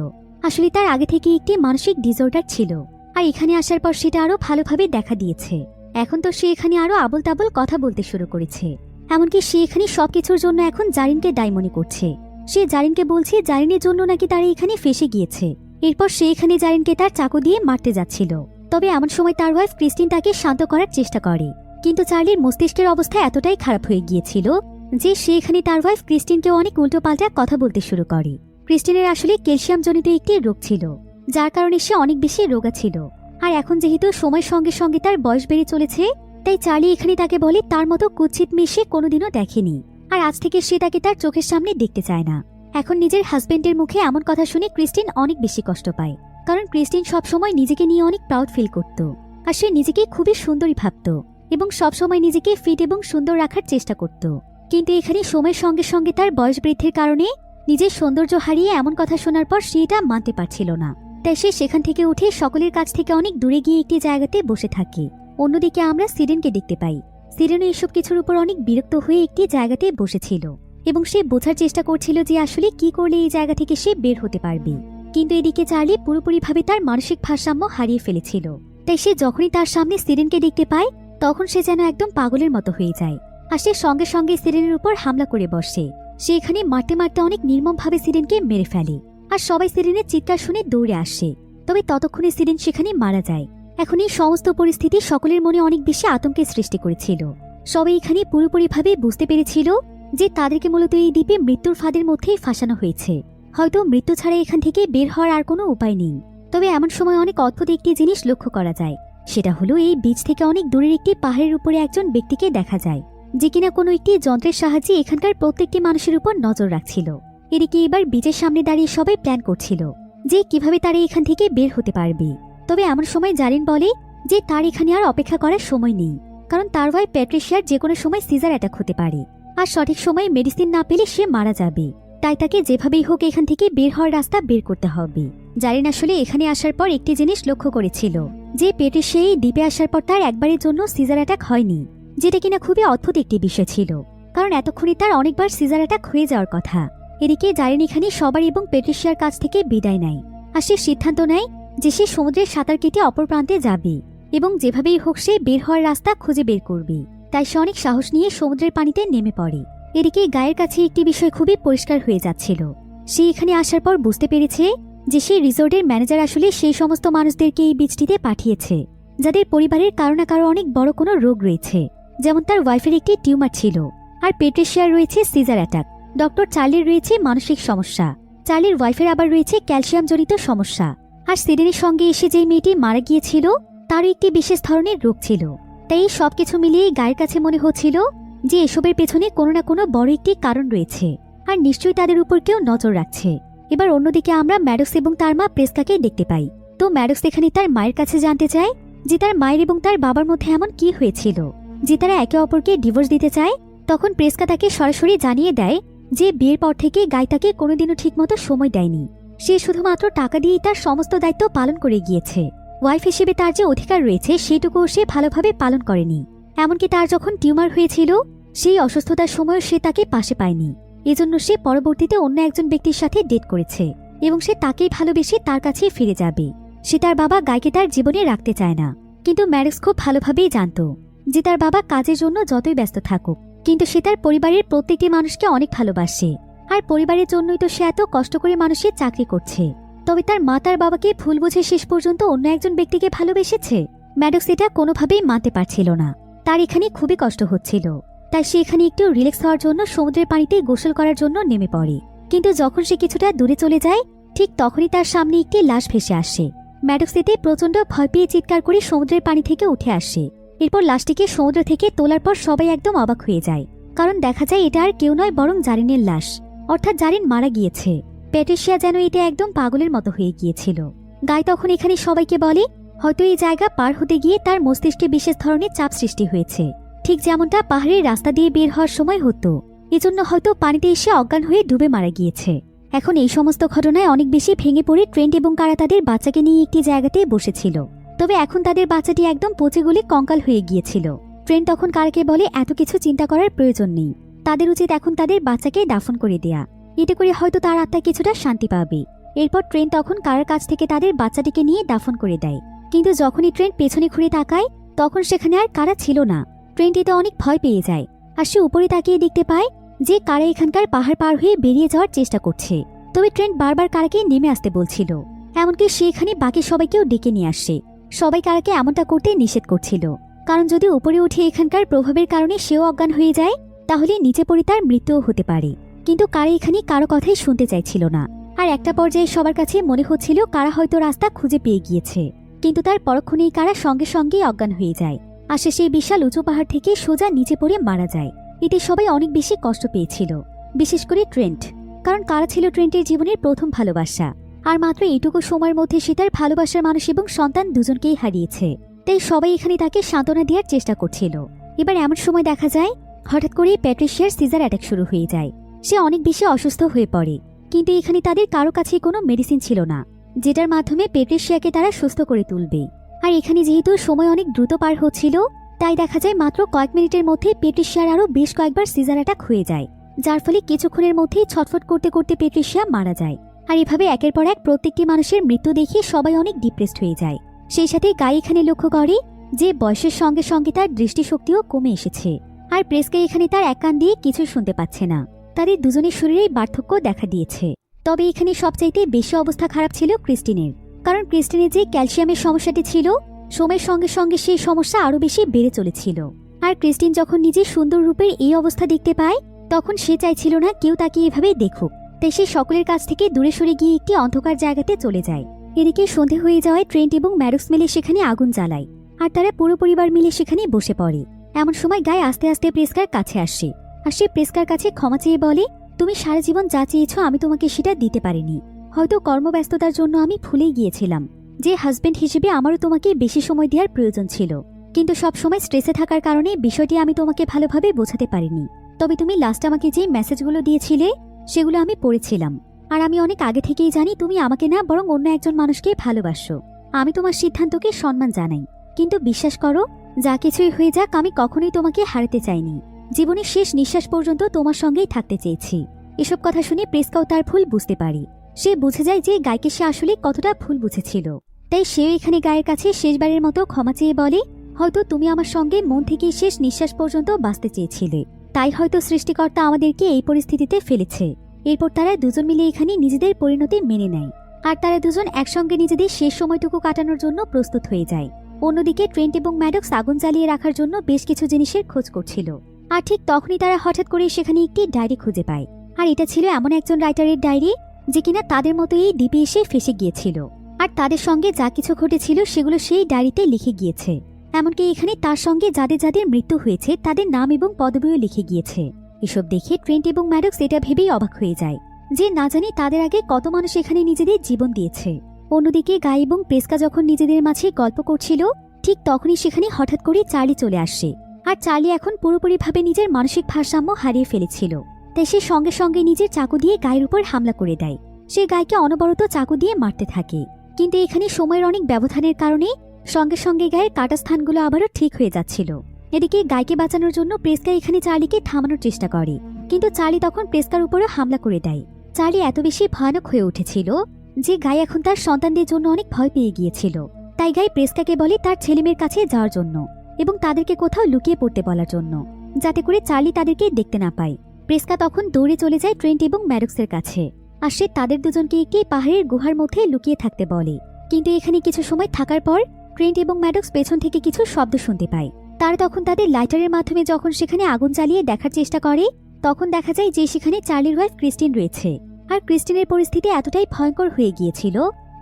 আসলে তার আগে থেকে একটি মানসিক ডিসঅর্ডার ছিল, আর এখানে আসার পর সেটা আরো ভালোভাবে দেখা দিয়েছে। এখন তো সে এখানে আরো আবল তাবল কথা বলতে শুরু করেছে। এমনকি সে এখানে সবকিছুর জন্য এখন জারিনকে দায়ী মনে করছে। সে জারিনকে বলছে জারিনের জন্য নাকি তারা এখানে ফেসে গিয়েছে। এরপর সে এখানে জারিনকে তার চাকু দিয়ে মারতে যাচ্ছিল। তবে এমন সময় তার ওয়াইফ ক্রিস্টিন তাকে শান্ত করার চেষ্টা করে, কিন্তু চার্লির মস্তিষ্কের অবস্থা এতটাই খারাপ হয়ে গিয়েছিল যে সে এখানে তার ওয়াইফ ক্রিস্টিনকে অনেক উল্টোপাল্টা কথা বলতে শুরু করে। ক্রিস্টিনের আসলে ক্যালসিয়াম জনিত একটি রোগ ছিল, যার কারণে সে অনেক বেশি রোগা ছিল। আর এখন যেহেতু সময়ের সঙ্গে সঙ্গে তার বয়স বেড়ে চলেছে, তাই চার্লি এখানে তাকে বলে তার মতো কুৎসিত মেয়ে সে কোনোদিনও দেখেনি, আর আজ থেকে সে তাকে তার চোখের সামনে দেখতে চায় না। এখন নিজের হাজবেন্ডের মুখে এমন কথা শুনে ক্রিস্টিন অনেক বেশি কষ্ট পায়, কারণ ক্রিস্টিন সবসময় নিজেকে নিয়ে অনেক প্রাউড ফিল করত, আর সে নিজেকে খুবই সুন্দরী ভাবত এবং সবসময় নিজেকে ফিট এবং সুন্দর রাখার চেষ্টা করত। কিন্তু এখানে সময়ের সঙ্গে সঙ্গে তার বয়স বৃদ্ধির কারণে নিজের সৌন্দর্য হারিয়ে এমন কথা শোনার পর সে এটা মানতে পারছিল না, তাই সে সেখান থেকে উঠে সকলের কাছ থেকে অনেক দূরে গিয়ে একটি জায়গাতে বসে থাকে। অন্যদিকে আমরা সিরেনকে দেখতে পাই। সিরেনও এসব কিছুর উপর অনেক বিরক্ত হয়ে একটি জায়গাতে বসেছিল এবং সে বোঝার চেষ্টা করছিল যে আসলে কি করলে এই জায়গা থেকে সে বের হতে পারবে। কিন্তু এদিকে চার্লি পুরোপুরিভাবে তার মানসিক ভারসাম্য হারিয়ে ফেলেছিল, তাই সে যখনই তার সামনে সিরেনকে দেখতে পায় তখন সে যেন একদম পাগলের মতো হয়ে যায়, আর সে সঙ্গে সঙ্গে সিরেনের উপর হামলা করে বসে। সে এখানে মারতে মারতে অনেক নির্মমভাবে সিরেনকে মেরে ফেলে, আর সবাই সিরেনের চিৎকার শুনে দৌড়ে আসে। তবে ততক্ষণে সিরেন সেখানে মারা যায়। এখন এই সমস্ত পরিস্থিতি সকলের মনে অনেক বেশি আতঙ্কের সৃষ্টি করেছিল। সবাই এখানে পুরোপুরিভাবে বুঝতে পেরেছিল যে তাদেরকে মূলত এই দ্বীপে মৃত্যুর ফাঁদের মধ্যেই ফাঁসানো হয়েছে। হয়তো মৃত্যু ছাড়া এখান থেকে বের হওয়ার আর কোনো উপায় নেই। তবে এমন সময় অনেক অদ্ভুত একটি জিনিস লক্ষ্য করা যায়, সেটা হলো এই বীচ থেকে অনেক দূরের একটি পাহাড়ের উপরে একজন ব্যক্তিকে দেখা যায়, যে কিনা কোনো একটি যন্ত্রের সাহায্যে এখানকার প্রত্যেকটি মানুষের উপর নজর রাখছিল। এদিকে এবার বীচের সামনে দাঁড়িয়ে সবাই প্ল্যান করছিল যে কিভাবে তারা এখান থেকে বের হতে পারবে। তবে এমন সময় জারিন বলে যে তার এখানে আর অপেক্ষা করার সময় নেই, কারণ তার ওয়াইফ প্যাট্রিশিয়ার যে কোনো সময় সিজার অ্যাটাক হতে পারে, আর সঠিক সময়ে মেডিসিন না পেলে সে মারা যাবে। তাই তাকে যেভাবেই হোক এখান থেকে বের হওয়ার রাস্তা বের করতে হবে। জারিন আসলে এখানে আসার পর একটি জিনিস লক্ষ্য করেছিল যে প্যাট্রিশিয়া এই দ্বীপে আসার পর তার একবারের জন্য সিজার অ্যাটাক হয়নি, যেটা কিনা খুবই অদ্ভুত একটি বিষয় ছিল, কারণ এতক্ষণে তার অনেকবার সিজার অ্যাটাক হয়ে যাওয়ার কথা। এদিকে জারিন এখানে সবার এবং প্যাট্রিশিয়ার কাছ থেকে বিদায় নেয়, আর সে সিদ্ধান্ত নেয় যে সে সমুদ্রের সাঁতার কেটে অপর প্রান্তে যাবে এবং যেভাবেই হোক সে বের হওয়ার রাস্তা খুঁজে বের করবে। তাই সে অনেক সাহস নিয়ে সমুদ্রের পানিতে নেমে পড়ে। এদিকে গায়ের কাছে একটি বিষয় খুবই পরিষ্কার হয়ে যাচ্ছিল। সে এখানে আসার পর বুঝতে পেরেছে যে সেই রিসোর্টের ম্যানেজার আসলে সেই সমস্ত মানুষদেরকে এই বীচটিতে পাঠিয়েছে যাদের পরিবারের কারো না কারো অনেক বড় কোনো রোগ রয়েছে, যেমন তার ওয়াইফের একটি টিউমার ছিল, আর প্যাট্রিশিয়ার রয়েছে সিজার অ্যাটাক, ডক্টর চার্লির রয়েছে মানসিক সমস্যা, চার্লির ওয়াইফের আবার রয়েছে ক্যালসিয়াম জনিত সমস্যা, আর সিরেনের সঙ্গে এসে যেই মেয়েটি মারা গিয়েছিল তারও একটি বিশেষ ধরনের রোগ ছিল। তাই এই সবকিছু মিলিয়ে গায়ের কাছে মনে হচ্ছিল যে এসবের পেছনে কোনো না কোনো বড় একটি কারণ রয়েছে, আর নিশ্চয়ই তাদের উপর কেউ নজর রাখছে। এবার অন্যদিকে আমরা ম্যাডক্স এবং তার মা প্রেস্কাকে দেখতে পাই। তো ম্যাডক্স এখানে তার মায়ের কাছে জানতে চায় যে তার মায়ের এবং তার বাবার মধ্যে এমন কি হয়েছিল যে তারা একে অপরকে ডিভোর্স দিতে চায়। তখন প্রেস্কা তাকে সরাসরি জানিয়ে দেয় যে বিয়ের পর থেকে গায়ে তাকে কোনোদিনও ঠিকমতো সময় দেয়নি, সে শুধুমাত্র টাকা দিয়েই তার সমস্ত দায়িত্ব পালন করে গিয়েছে। ওয়াইফ হিসেবে তার যে অধিকার রয়েছে সেটুকুও সে ভালোভাবে পালন করেনি। এমনকি তার যখন টিউমার হয়েছিল সেই অসুস্থতার সময় সে তাকে পাশে পায়নি, এজন্য সে পরবর্তীতে অন্য একজন ব্যক্তির সাথে ডেট করেছে এবং সে তাকেই ভালোবেসে তার কাছে ফিরে যাবে। সে তার বাবা গায়কে তার জীবনে রাখতে চায় না, কিন্তু ম্যাডক্স খুব ভালোভাবেই জানত যে তার বাবা কাজের জন্য যতই ব্যস্ত থাকুক কিন্তু সে তার পরিবারের প্রত্যেকটি মানুষকে অনেক ভালোবাসে, আর পরিবারের জন্যই তো সে এত কষ্ট করে মানুষের চাকরি করছে। তবে তার মা তার বাবাকে ভুল বুঝে শেষ পর্যন্ত অন্য একজন ব্যক্তিকে ভালোবেসেছে। ম্যাডক্স এটা কোনোভাবেই মানতে পারছিল না, তার এখানে খুবই কষ্ট হচ্ছিল। তাই সে এখানে একটু রিল্যাক্স হওয়ার জন্য সমুদ্রের পানিতে গোসল করার জন্য নেমে পড়ে। কিন্তু যখন সে কিছুটা দূরে চলে যায় ঠিক তখনই তার সামনে একটি লাশ ভেসে আসে। ম্যাডক্স এতে প্রচন্ড ভয় পেয়ে চিৎকার করে সমুদ্রের পানি থেকে উঠে আসে। এরপর লাশটিকে সমুদ্র থেকে তোলার পর সবাই একদম অবাক হয়ে যায়, কারণ দেখা যায় এটা আর কেউ নয় বরং জারিনের লাশ, অর্থাৎ জারিন মারা গিয়েছে। প্যাট্রিশিয়া যেন এটা একদম পাগলের মতো হয়ে গিয়েছিল। গাই তখন এখানে সবাইকে বলে হয়তো এই জায়গা পার হতে গিয়ে তার মস্তিষ্কে বিশেষ ধরনের চাপ সৃষ্টি হয়েছে, ঠিক যেমনটা পাহাড়ের রাস্তা দিয়ে বের হওয়ার সময় হতো, এজন্য হয়তো পানিতে এসে অজ্ঞান হয়ে ডুবে মারা গিয়েছে। এখন এই সমস্ত ঘটনায় অনেক বেশি ভেঙে পড়ে ট্রেন্ট এবং কারা তাদের বাচ্চাকে নিয়ে একটি জায়গাতে বসেছিল। তবে এখন তাদের বাচ্চাটি একদম পচে গলে কঙ্কাল হয়ে গিয়েছিল। ট্রেন্ট তখন কারাকে বলে এত কিছু চিন্তা করার প্রয়োজন নেই, তাদের উচিত এখন তাদের বাচ্চাকে দাফন করে দেয়া, এতে করে হয়তো তার আত্মা কিছুটা শান্তি পাবে। এরপর ট্রেন্ট তখন কারার কাছ থেকে তাদের বাচ্চাটিকে নিয়ে দাফন করে দেয়। কিন্তু যখনই ট্রেন্ট পেছনে ঘুরে তাকায় তখন সেখানে আর কারা ছিল না। ট্রেন্ট এতে অনেক ভয় পেয়ে যায়, আর সে উপরে তাকিয়ে দেখতে পায় যে কারা এখানকার পাহাড় পার হয়ে বেরিয়ে যাওয়ার চেষ্টা করছে। তবে ট্রেন্ট বারবার কারাকে নেমে আসতে বলছিল, এমনকি সে এখানে বাকি সবাইকেও ডেকে নিয়ে আসে। সবাই কারাকে এমনটা করতে নিষেধ করছিল, কারণ যদি উপরে উঠে এখানকার প্রভাবের কারণে সেও অজ্ঞান হয়ে যায় তাহলে নিচে পড়ে তার মৃত্যুও হতে পারে। কিন্তু কারা এখানে কারো কথাই শুনতে চাইছিল না। আর একটা পর্যায়ে সবার কাছে মনে হচ্ছিল কারা হয়তো রাস্তা খুঁজে পেয়ে গিয়েছে, কিন্তু তার পরক্ষণেই কারা সঙ্গে সঙ্গেই অজ্ঞান হয়ে যায়। আর সে সেই বিশাল উঁচু পাহাড় থেকে সোজা নিচে পড়ে মারা যায়। এতে সবাই অনেক বেশি কষ্ট পেয়েছিল, বিশেষ করে ট্রেন্ট, কারণ কারা ছিল ট্রেন্টের জীবনের প্রথম ভালোবাসা। আর মাত্র এইটুকু সময়ের মধ্যে সে তার ভালোবাসার মানুষ এবং সন্তান দুজনকেই হারিয়েছে। তাই সবাই এখানে তাকে সান্ত্বনা দেওয়ার চেষ্টা করছিল। এবার এমন সময় দেখা যায় হঠাৎ করে প্যাট্রিশিয়ার সিজার অ্যাটাক শুরু হয়ে যায়। সে অনেক বেশি অসুস্থ হয়ে পড়ে, কিন্তু এখানে তাদের কারো কাছে কোনো মেডিসিন ছিল না যেটার মাধ্যমে প্যাট্রিশিয়াকে তারা সুস্থ করে তুলবে। আর এখানে যেহেতু সময় অনেক দ্রুত পার হচ্ছিল, তাই দেখা যায় মাত্র কয়েক মিনিটের মধ্যে প্যাট্রিশিয়ার আরও বেশ কয়েকবার সিজার অ্যাটাক হয়ে যায়, যার ফলে কিছুক্ষণের মধ্যেই ছটফট করতে করতে প্যাট্রিশিয়া মারা যায়। আর এভাবে একের পর এক প্রত্যেকটি মানুষের মৃত্যু দেখে সবাই অনেক ডিপ্রেসড হয়ে যায়। সেই সাথে গাই এখানে লক্ষ্য করে যে বয়সের সঙ্গে সঙ্গে তার দৃষ্টিশক্তিও কমে এসেছে। আর প্রেসকে এখানে তার এক কান দিয়ে কিছু শুনতে পাচ্ছে না। তাদের দুজনের শরীরেই পার্থক্য দেখা দিয়েছে। তবে এখানে সবচাইতে বেশি অবস্থা খারাপ ছিল ক্রিস্টিনের, কারণ ক্রিস্টিনের যে ক্যালসিয়ামের সমস্যাটি ছিল সময়ের সঙ্গে সঙ্গে সেই সমস্যা আরও বেশি বেড়ে চলেছিল। আর ক্রিস্টিন যখন নিজের সুন্দর রূপের এই অবস্থা দেখতে পায় তখন সে চাইছিল না কেউ তাকে এভাবেই দেখুক, তাই সে সকলের কাছ থেকে দূরে সরে গিয়ে একটি অন্ধকার জায়গাতে চলে যায়। এদিকে সন্ধে হয়ে যাওয়ায় ট্রেন্ট এবং ম্যাডক্স মিলে সেখানে আগুন জ্বালায়, আর তারা পুরো পরিবার মিলে সেখানে বসে পড়ে। এমন সময় গায়ে আস্তে আস্তে প্রেসকার কাছে আসে, আর সে প্রেসকার কাছে ক্ষমা চেয়ে বলে, তুমি সারা জীবন যা চেয়েছ আমি তোমাকে সেটা দিতে পারিনি। হয়তো কর্মব্যস্ততার জন্য আমি ভুলেই গিয়েছিলাম যে হাজবেন্ড হিসেবে আমারও তোমাকে বেশি সময় দেওয়ার প্রয়োজন ছিল, কিন্তু সব সময় স্ট্রেসে থাকার কারণে বিষয়টি আমি তোমাকে ভালোভাবে বোঝাতে পারিনি। তবে তুমি লাস্ট আমাকে যে মেসেজগুলো দিয়েছিলে সেগুলো আমি পড়েছিলাম, আর আমি অনেক আগে থেকেই জানি তুমি আমাকে না বরং অন্য একজন মানুষকে ভালোবাসো। আমি তোমার সিদ্ধান্তকে সম্মান জানাই, কিন্তু বিশ্বাস করো যা কিছুই হয়ে যাক আমি কখনোই তোমাকে হারাতে চাইনি। জীবনের শেষ নিঃশ্বাস পর্যন্ত তোমার সঙ্গেই থাকতে চেয়েছি। এসব কথা শুনে প্রেসকাও তার ভুল বুঝতে পারে। সে বুঝে যায় যে গায়কে সে আসলে কতটা ভুল বুঝেছিল। তাই সেও এখানে গায়ের কাছে শেষবারের মতো ক্ষমা চেয়ে বলে, হয়তো তুমি আমার সঙ্গে মন থেকে শেষ নিঃশ্বাস পর্যন্ত বাঁচতে চেয়েছিলে, তাই হয়তো সৃষ্টিকর্তা আমাদেরকে এই পরিস্থিতিতে ফেলেছে। এরপর তারা দুজন মিলে এখানে নিজেদের পরিণতি মেনে নেয়, আর তারা দুজন একসঙ্গে নিজেদের শেষ সময়টুকু কাটানোর জন্য প্রস্তুত হয়ে যায়। অন্যদিকে ট্রেন্ট এবং ম্যাডক্স আগুন জ্বালিয়ে রাখার জন্য বেশ কিছু জিনিসের খোঁজ করছিল, আর ঠিক তখনই তারা হঠাৎ করে সেখানে একটি ডায়েরি খুঁজে পায়। আর এটা ছিল এমন একজন রাইটারের ডায়েরি যে কিনা তাদের মতো এই দ্বীপে এসে ফেসে গিয়েছিল, আর তাদের সঙ্গে যা কিছু ঘটেছিল সেগুলো সেই ডায়েরিতে লিখে গিয়েছে। এমনকি এখানে তার সঙ্গে যাদের যাদের মৃত্যু হয়েছে তাদের নাম এবং পদবিও লিখে গিয়েছে। এসব দেখে ট্রেন্ট এবং ম্যাডক্স এটা ভেবেই অবাক হয়ে যায় যে না জানি তাদের আগে কত মানুষ এখানে নিজেদের জীবন দিয়েছে। অন্যদিকে গাই এবং প্রেসকা যখন নিজেদের মাঝে গল্প করছিল ঠিক তখনই সেখানে হঠাৎ করে চার্লি চলে আসে। আর চার্লি এখন পুরোপুরিভাবে নিজের মানসিক ভারসাম্য হারিয়ে ফেলেছিল, তাই সে সঙ্গে সঙ্গে নিজের চাকু দিয়ে গায়ের উপর হামলা করে দেয়। সে গাইকে অনবরত চাকু দিয়ে মারতে থাকে, কিন্তু এখানে সময়ের অনেক ব্যবধানের কারণে সঙ্গে সঙ্গে গায়ের কাটা স্থানগুলো আবারও ঠিক হয়ে যাচ্ছিল। এদিকে গাইকে বাঁচানোর জন্য প্রেসকা এখানে চার্লিকে থামানোর চেষ্টা করে, কিন্তু চার্লি তখন প্রেসকার উপরও হামলা করে দেয়। চার্লি এত বেশি ভয়ানক হয়ে উঠেছিল যে গাই এখন তার সন্তানদের জন্য অনেক ভয় পেয়ে গিয়েছিল। তাই গাই প্রেসকাকে বলে তার ছেলেমেয়ের কাছে যাওয়ার জন্য এবং তাদেরকে কোথাও লুকিয়ে পড়তে বলার জন্য, যাতে করে চার্লি তাদেরকে দেখতে না পায়। প্রেসকা তখন দৌড়ে চলে যায় ট্রেন্ট এবং ম্যাডক্সের কাছে, আর সে তাদের দুজনকে একটি পাহাড়ের গুহার মধ্যে লুকিয়ে থাকতে বলে। কিন্তু এখানে কিছু সময় থাকার পর ট্রেন্ট এবং ম্যাডক্স পেছন থেকে কিছু শব্দ শুনতে পায়। তারা তখন তাদের লাইটারের মাধ্যমে যখন সেখানে আগুন জ্বালিয়ে দেখার চেষ্টা করে তখন দেখা যায় যে সেখানে চার্লির ওয়াইফ ক্রিস্টিন রয়েছে। আর ক্রিস্টিনের পরিস্থিতি এতটাই ভয়ঙ্কর হয়ে গিয়েছিল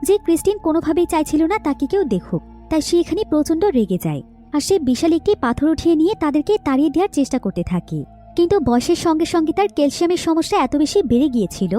যে ক্রিস্টিন কোনোভাবেই চাইছিল না তাকে কেউ দেখুক, তাই সে এখানে প্রচণ্ড রেগে যায়। আর সে বিশাল একটি পাথর উঠিয়ে নিয়ে তাদেরকে তাড়িয়ে দেওয়ার চেষ্টা করতে থাকে। কিন্তু বয়সের সঙ্গে সঙ্গে তার ক্যালসিয়ামের সমস্যা এত বেশি বেড়ে গিয়েছিল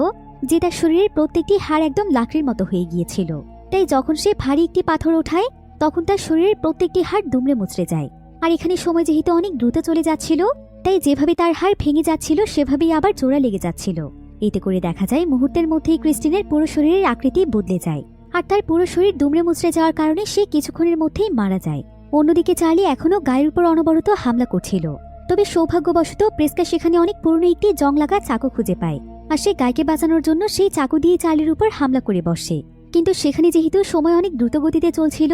যে তার শরীরের প্রত্যেকটি হাড় একদম লাকড়ির মতো হয়ে গিয়েছিল। তাই যখন সে ভারী একটি পাথর ওঠায় তখন তার শরীরের প্রত্যেকটি হাড় দুমড়ে মুচড়ে যায়। আর এখানে সময় যেহেতু অনেক দ্রুত চলে যাচ্ছিল তাই যেভাবে তার হাড় ভেঙে যাচ্ছিল সেভাবেই আবার জোড়া লেগে যাচ্ছিল। এতে করে দেখা যায় মুহূর্তের মধ্যেই ক্রিস্টিনের পুরো শরীরের আকৃতি বদলে যায়, আর তার পুরো শরীর দুমড়ে মুচড়ে যাওয়ার কারণে সে কিছুক্ষণের মধ্যেই মারা যায়। অন্যদিকে চার্লি এখনও গায়ের উপর অনবরত হামলা করছিল। তবে সৌভাগ্যবশত প্রেসকা সেখানে অনেক পুরনো একটি জং লাগা চাকু খুঁজে পায়, আর সে গাইকে বাঁচানোর জন্য সেই চাকু দিয়ে চার্লির উপর হামলা করে বসে। কিন্তু সেখানে যেহেতু সময় অনেক দ্রুতগতিতে চলছিল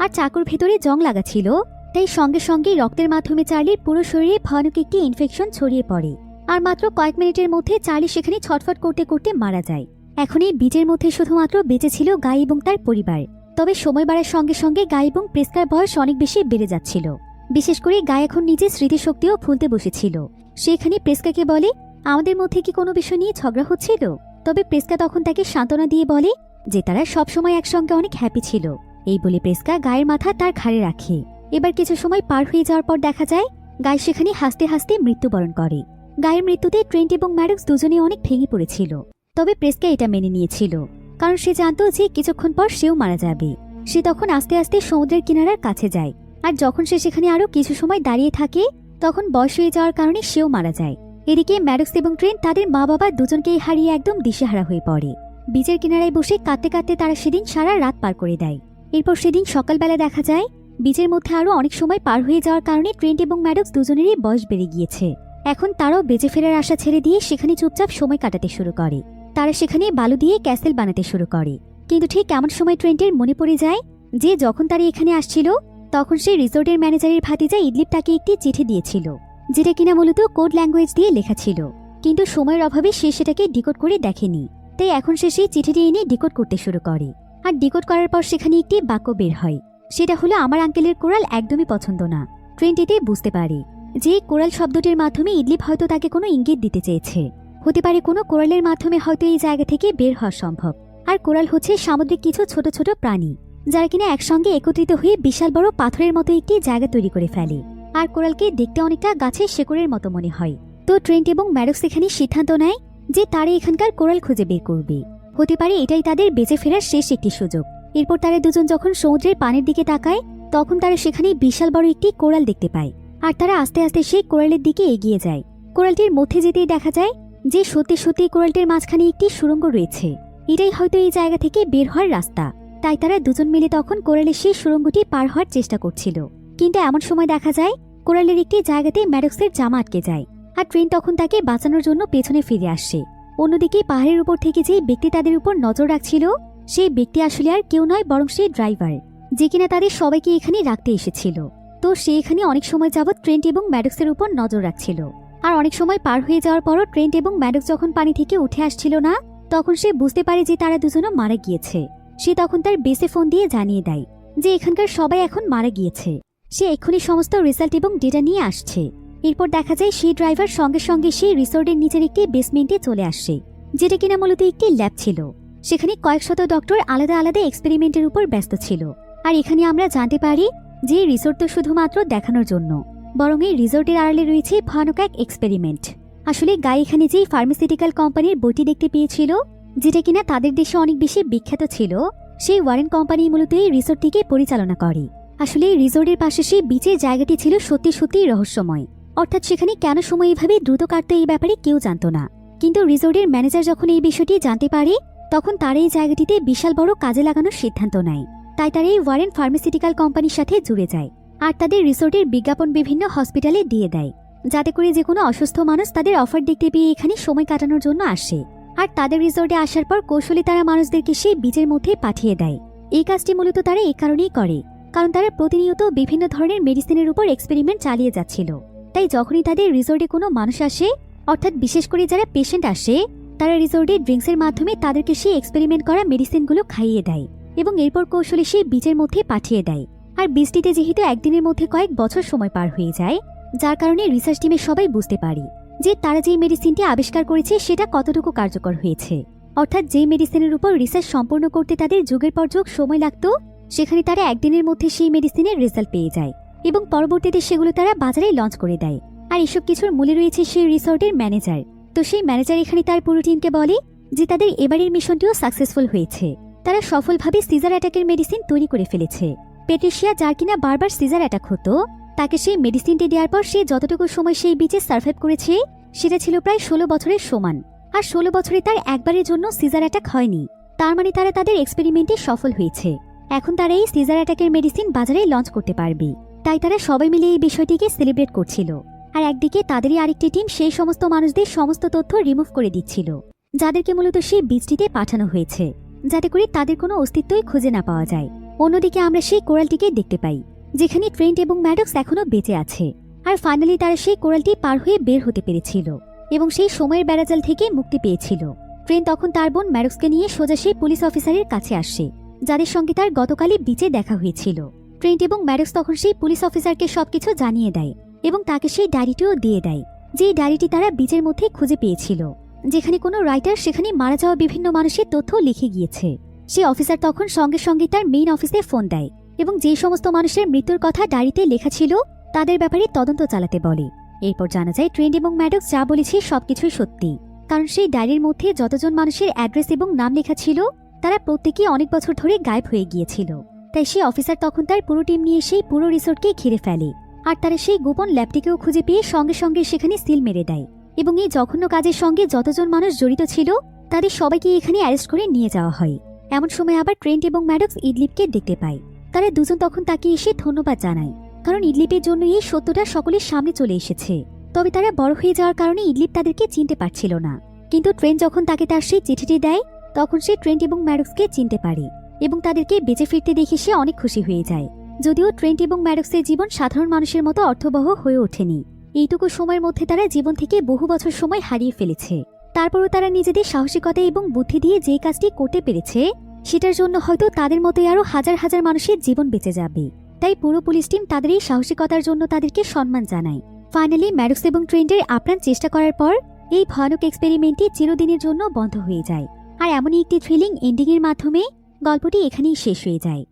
আর চাকুর ভেতরে জং লাগা ছিল, তাই সঙ্গে সঙ্গেই রক্তের মাধ্যমে চার্লির পুরো শরীরে ভয়ানক একটি ইনফেকশন ছড়িয়ে পড়ে। আর মাত্র কয়েক মিনিটের মধ্যে চার্লি সেখানে ছটফট করতে করতে মারা যায়। এখন এই বীজের মধ্যে শুধুমাত্র বেঁচে ছিল গাই এবং তার পরিবার। তবে সময় বাড়ার সঙ্গে সঙ্গে গাই এবং প্রেস্কার বয়স অনেক বেশি বেড়ে যাচ্ছিল। বিশেষ করে গাই এখন নিজের স্মৃতিশক্তিও ভুলতে বসেছিল। সেখানে প্রেস্কাকে বলে, আমাদের মধ্যে কি কোনো বিষয় নিয়ে ঝগড়া হচ্ছিল? তবে প্রেস্কা তখন তাকে সান্ত্বনা দিয়ে বলে যে তারা সবসময় একসঙ্গে অনেক হ্যাপি ছিল। এই বলে প্রেস্কা গায়ের মাথা তার ঘাড়ে রাখে। এবার কিছু সময় পার হয়ে যাওয়ার পর দেখা যায় গাই সেখানে হাসতে হাসতে মৃত্যুবরণ করে। গায়ের মৃত্যুতে ট্রেন্ট এবং ম্যাডক্স দুজনে অনেক ভেঙে পড়েছিল। তবে প্রেস্কা এটা মেনে নিয়েছিল, কারণ সে জানত যে কিছুক্ষণ পর সেও মারা যাবে। সে তখন আস্তে আস্তে সমুদ্রের কিনারার কাছে যায়, আর যখন সে সেখানে আরো কিছু সময় দাঁড়িয়ে থাকে তখন বয়স হয়ে যাওয়ার কারণে সেও মারা যায়। এদিকে ম্যাডক্স এবং ট্রেন্ট তাদের মা বাবা দুজনকেই হারিয়ে একদম দিশেহারা হয়ে পড়ে। বিচের কিনারায় বসে কাঁদতে কাঁদতে তারা সেদিন সারা রাত পার করে দেয়। এরপর সেদিন সকালবেলা দেখা যায় বিচের মধ্যে আরো অনেক সময় পার হয়ে যাওয়ার কারণে ট্রেন্ট এবং ম্যাডক্স দুজনেরই বয়স বেড়ে গিয়েছে। এখন তারাও বেঁচে ফেরার আশা ছেড়ে দিয়ে সেখানে চুপচাপ সময় কাটাতে শুরু করে। তারা সেখানে বালু দিয়ে ক্যাসেল বানাতে শুরু করে। কিন্তু ঠিক এমন সময় ট্রেন্টের মনে পড়ে যায় যে যখন তারা এখানে আসছিল তখন সেই রিসোর্টের ম্যানেজারের ভাতিজা ইদলিপ তাকে একটি চিঠি দিয়েছিল, যেটা কিনা মূলত কোড ল্যাঙ্গুয়েজ দিয়ে লেখা ছিল। কিন্তু সময়ের অভাবে সে সেটাকে ডিকোড করে দেখেনি। তাই এখন সে সেই চিঠিটি এনে ডিকোড করতে শুরু করে। আর ডিকোড করার পর সেখানে একটি বাক্য বের হয়, সেটা হলো, আমার আঙ্কেলের কোরাল একদমই পছন্দ না। ট্রেন্ট এতে বুঝতে পারে যে কোরাল শব্দটির মাধ্যমে ইদলিপ হয়তো তাকে কোনো ইঙ্গিত দিতে চেয়েছে। হতে পারে কোনো কোরালের মাধ্যমে হয়তো এই জায়গা থেকে বের হওয়া সম্ভব। আর কোরাল হচ্ছে সামুদ্রিক কিছু ছোট ছোট প্রাণী, যারা কিনা একসঙ্গে একত্রিত হয়ে বিশাল বড় পাথরের মতো একটি জায়গা তৈরি করে ফেলে। আর কোরালকে দেখতে অনেকটা গাছের শেকড়ের মতো মনে হয়। তো ট্রেন্ট এবং ম্যাডক্স এখানে সিদ্ধান্ত নেয় যে তারা এখানকার কোরাল খুঁজে বের করবে। হতে পারে এটাই তাদের বেঁচে ফেরার শেষ একটি সুযোগ। এরপর তারা দুজন যখন সমুদ্রের পানির দিকে তাকায় তখন তারা সেখানে বিশাল বড় একটি কোরাল দেখতে পায়। আর তারা আস্তে আস্তে সেই কোরালের দিকে এগিয়ে যায়। কোরালটির মধ্যে যেতেই দেখা যায় যে সত্যি সত্যি কোরালটির মাঝখানে একটি সুড়ঙ্গ রয়েছে। এটাই হয়তো এই জায়গা থেকে বের হওয়ার রাস্তা। তাই তারা দুজন মিলে তখন কোরালের সেই সুড়ঙ্গটি পার হওয়ার চেষ্টা করছিল। কিন্তু এমন সময় দেখা যায় কোরালের একটি জায়গাতে ম্যাডক্সের জামা আটকে যায়। আর ট্রেন তখন তাকে বাঁচানোর জন্য পেছনে ফিরে আসে। অন্যদিকে পাহাড়ের উপর থেকে যে ব্যক্তি তাদের উপর নজর রাখছিল সেই ব্যক্তি আসলে আর কেউ নয়, বরং সেই ড্রাইভার, যে কিনা তাদের সবাইকে এখানে রাখতে এসেছিল। তো সে এখানে অনেক সময় যাবৎ ট্রেন্ট এবং ম্যাডক্সের উপর নজর রাখছিল। আর অনেক সময় পার হয়ে যাওয়ার পরও ট্রেন্ট এবং ম্যাডক্স যখন পানি থেকে উঠে আসছিল না তখন সে বুঝতে পারে যে তারা দুজনও মারা গিয়েছে। সে তখন তার বেসে ফোন দিয়ে জানিয়ে দেয় যে এখানকার সবাই এখন মারা গিয়েছে। সে এক্ষুনি সমস্ত রেজাল্ট এবং ডেটা নিয়ে আসছে। এরপর দেখা যায় সেই ড্রাইভার সঙ্গে সঙ্গে সেই রিসোর্টের নিচের একটি বেসমেন্টে চলে আসে, যেটা কিনা মূলত একটি ল্যাব ছিল। সেখানে কয়েক শত ডক্টর আলাদা আলাদা এক্সপেরিমেন্টের উপর ব্যস্ত ছিল। আর এখানে আমরা জানতে পারি যে রিসোর্ট তো শুধুমাত্র দেখানোর জন্য, বরং এই রিসোর্টের আড়ালে রয়েছে ভয়ানক এক এক্সপেরিমেন্ট। আসলে গাই এখানে যেই ফার্মাসিউটিক্যাল কোম্পানির বইটি দেখতে পেয়েছিল, যেটা কিনা তাদের দেশে অনেক বেশি বিখ্যাত ছিল, সেই ওয়ারেন কোম্পানি মূলত এই রিসোর্টটিকে পরিচালনা করে। আসলে এই রিসোর্টের পাশে সেই বিচের জায়গাটি ছিল সত্যি সত্যিই রহস্যময়। অর্থাৎ সেখানে কেন সময় এভাবে দ্রুত কাটতো এই ব্যাপারে কেউ জানত না। কিন্তু রিসোর্টের ম্যানেজার যখন এই বিষয়টি জানতে পারে তখন তারা এই জায়গাটিতে বিশাল বড় কাজে লাগানোর সিদ্ধান্ত নেয়। তাই তারা এই ওয়ারেন ফার্মাসিউটিক্যাল কোম্পানির সাথে জুড়ে যায়। আর তাদের রিসোর্টের বিজ্ঞাপন বিভিন্ন হসপিটালে দিয়ে দেয়, যাতে করে যে কোনো অসুস্থ মানুষ তাদের অফার দেখতে পেয়ে এখানে সময় কাটানোর জন্য আসে। আর তাদের রিসোর্টে আসার পর কৌশলে তারা মানুষদেরকে সেই বিচের মধ্যে পাঠিয়ে দেয়। এই কাজটি মূলত তারা এই কারণেই করে, কারণ তারা প্রতিনিয়ত বিভিন্ন ধরনের মেডিসিনের উপর এক্সপেরিমেন্ট চালিয়ে যাচ্ছিল। তাই যখনই তাদের রিসোর্টে কোনো মানুষ আসে, অর্থাৎ বিশেষ করে যারা পেশেন্ট আসে, তারা রিসোর্টে ড্রিঙ্কসের মাধ্যমে তাদেরকে সেই এক্সপেরিমেন্ট করা মেডিসিনগুলো খাইয়ে দেয় এবং এরপর কৌশলে সেই বিচের মধ্যে পাঠিয়ে দেয়। আর বীজটিতে যেহেতু একদিনের মধ্যে কয়েক বছর সময় পার হয়ে যায়, যার কারণে রিসার্চ টিমের সবাই বুঝতে পারে যে তারা যেই মেডিসিনটি আবিষ্কার করেছে সেটা কতটুকু কার্যকর হয়েছে। অর্থাৎ যেই মেডিসিনের উপর রিসার্চ সম্পূর্ণ করতে তাদের যুগের পর যুগ সময় লাগত, সেখানে তারা একদিনের মধ্যে সেই মেডিসিনের রেজাল্ট পেয়ে যায় এবং পরবর্তীতে সেগুলো তারা বাজারে লঞ্চ করে দেয়। আর এসব কিছুর মূলে রয়েছে সেই রিসোর্টের ম্যানেজার। তো সেই ম্যানেজার এখানে তার পুরো টিমকে বলে যে তাদের এবারের মিশনটিও সাকসেসফুল হয়েছে। তারা সফলভাবে সিজার অ্যাটাকের মেডিসিন তৈরি করে ফেলেছে। পেট্রিশিয়া, যার কিনা বারবার সিজার অ্যাটাক হতো, তাকে সেই মেডিসিনটি দেওয়ার পর সে যতটুকু সময় সেই বিচে সার্ভাইভ করেছে সেটা ছিল প্রায় 16 বছরের সমান। আর 16 বছরে তার একবারের জন্য সিজার অ্যাটাক হয়নি। তার মানে তারা তাদের এক্সপেরিমেন্টে সফল হয়েছে। এখন তারা এই সিজার অ্যাটাকের মেডিসিন বাজারে লঞ্চ করতে পারবে। তাই তারা সবাই মিলে এই বিষয়টিকে সেলিব্রেট করছিল। আর একদিকে তাদেরই আরেকটি টিম সেই সমস্ত মানুষদের সমস্ত তথ্য রিমুভ করে দিচ্ছিল, যাদেরকে মূলত সেই বিচটিতে পাঠানো হয়েছে, যাতে করে তাদের কোনো অস্তিত্বই খুঁজে না পাওয়া যায়। অন্যদিকে আমরা সেই কোরালটিকে দেখতে পাই, যেখানে ট্রেন্ট এবং ম্যাডক্স এখনো বেঁচে আছে। আর ফাইনালি তারা সেই কোরালটি পার হয়ে বের হতে পেরেছিল এবং সেই সময়ের বেড়াজাল থেকে মুক্তি পেয়েছিল। ট্রেন্ট তখন তার বোন ম্যাডক্সকে নিয়ে সোজা সেই পুলিশ অফিসারের কাছে আসে যাদের সঙ্গে তার গতকালই বিচে দেখা হয়েছিল। ট্রেন্ট এবং ম্যাডক্স তখন সেই পুলিশ অফিসারকে সবকিছু জানিয়ে দেয় এবং তাকে সেই ডায়েরিটিও দিয়ে দেয়, যে ডায়েরিটি তারা বিচের মধ্যে খুঁজে পেয়েছিল, যেখানে কোনো রাইটার সেখানে মারা যাওয়া বিভিন্ন মানুষের তথ্য লিখে গিয়েছে। সেই অফিসার তখন সঙ্গে সঙ্গে তার মেইন অফিসে ফোন দেয় এবং যে সমস্ত মানুষের মৃত্যুর কথা ডায়েরিতে লেখা ছিল তাদের ব্যাপারে তদন্ত চালাতে বলে। এরপর জানা যায় ট্রেন্ট এবং ম্যাডক্স যা বলেছে সবকিছুই সত্যি, কারণ সেই ডায়েরির মধ্যে যতজন মানুষের অ্যাড্রেস এবং নাম লেখা ছিল তারা প্রত্যেকেই অনেক বছর ধরে গায়েব হয়ে গিয়েছিল। তাই সেই অফিসার তখন তার পুরো টিম নিয়ে সেই পুরো রিসোর্টকে ঘিরে ফেলে, আর তারা সেই গোপন ল্যাবটিকেও খুঁজে পেয়ে সঙ্গে সঙ্গে সেখানে সিল মেরে দেয় এবং এই জঘন্য কাজের সঙ্গে যতজন মানুষ জড়িত ছিল তাদের সবাইকে এখানে অ্যারেস্ট করে নিয়ে যাওয়া হয়। এমন সময় আবার ট্রেন্ট এবং ম্যাডক্স ইডলিপকে দেখতে পায়। তারা দুজন তখন তাকে এসে ধন্যবাদ জানায়, কারণ ইডলিপের জন্য এই সত্যটা সকলের সামনে চলে এসেছে। তবে তারা বড় হয়ে যাওয়ার কারণে ইডলিপ তাদেরকে চিনতে পারছিল না, কিন্তু ট্রেন্ট যখন তাকে তার সেই চিঠিটি দেয় তখন সে ট্রেন্ট এবং ম্যাডক্সকে চিনতে পারে এবং তাদেরকে বেঁচে ফিরতে দেখে সে অনেক খুশি হয়ে যায়। যদিও ট্রেন্ট এবং ম্যাডক্সের জীবন সাধারণ মানুষের মতো অর্থবহ হয়ে ওঠেনি, এইটুকু সময়ের মধ্যে তারা জীবন থেকে বহু বছর সময় হারিয়ে ফেলেছে। তারপরও তারা নিজেদের সাহসিকতা এবং বুদ্ধি দিয়ে যে কাজটি করতে পেরেছে সেটার জন্য হয়তো তাদের মতোই আরো হাজার হাজার মানুষের জীবন বেঁচে যাবে। তাই পুরো পুলিশ টিম তাদের এই সাহসিকতার জন্য তাদেরকে সম্মান জানায়। ফাইনালি ম্যাডক্স এবং ট্রেন্টের আপ্রাণ চেষ্টা করার পর এই ভয়ানক এক্সপেরিমেন্টটি চিরদিনের জন্য বন্ধ হয়ে যায়, আর এমনই একটি থ্রিলিং এন্ডিংয়ের মাধ্যমে গল্পটি এখানেই শেষ হয়ে যায়।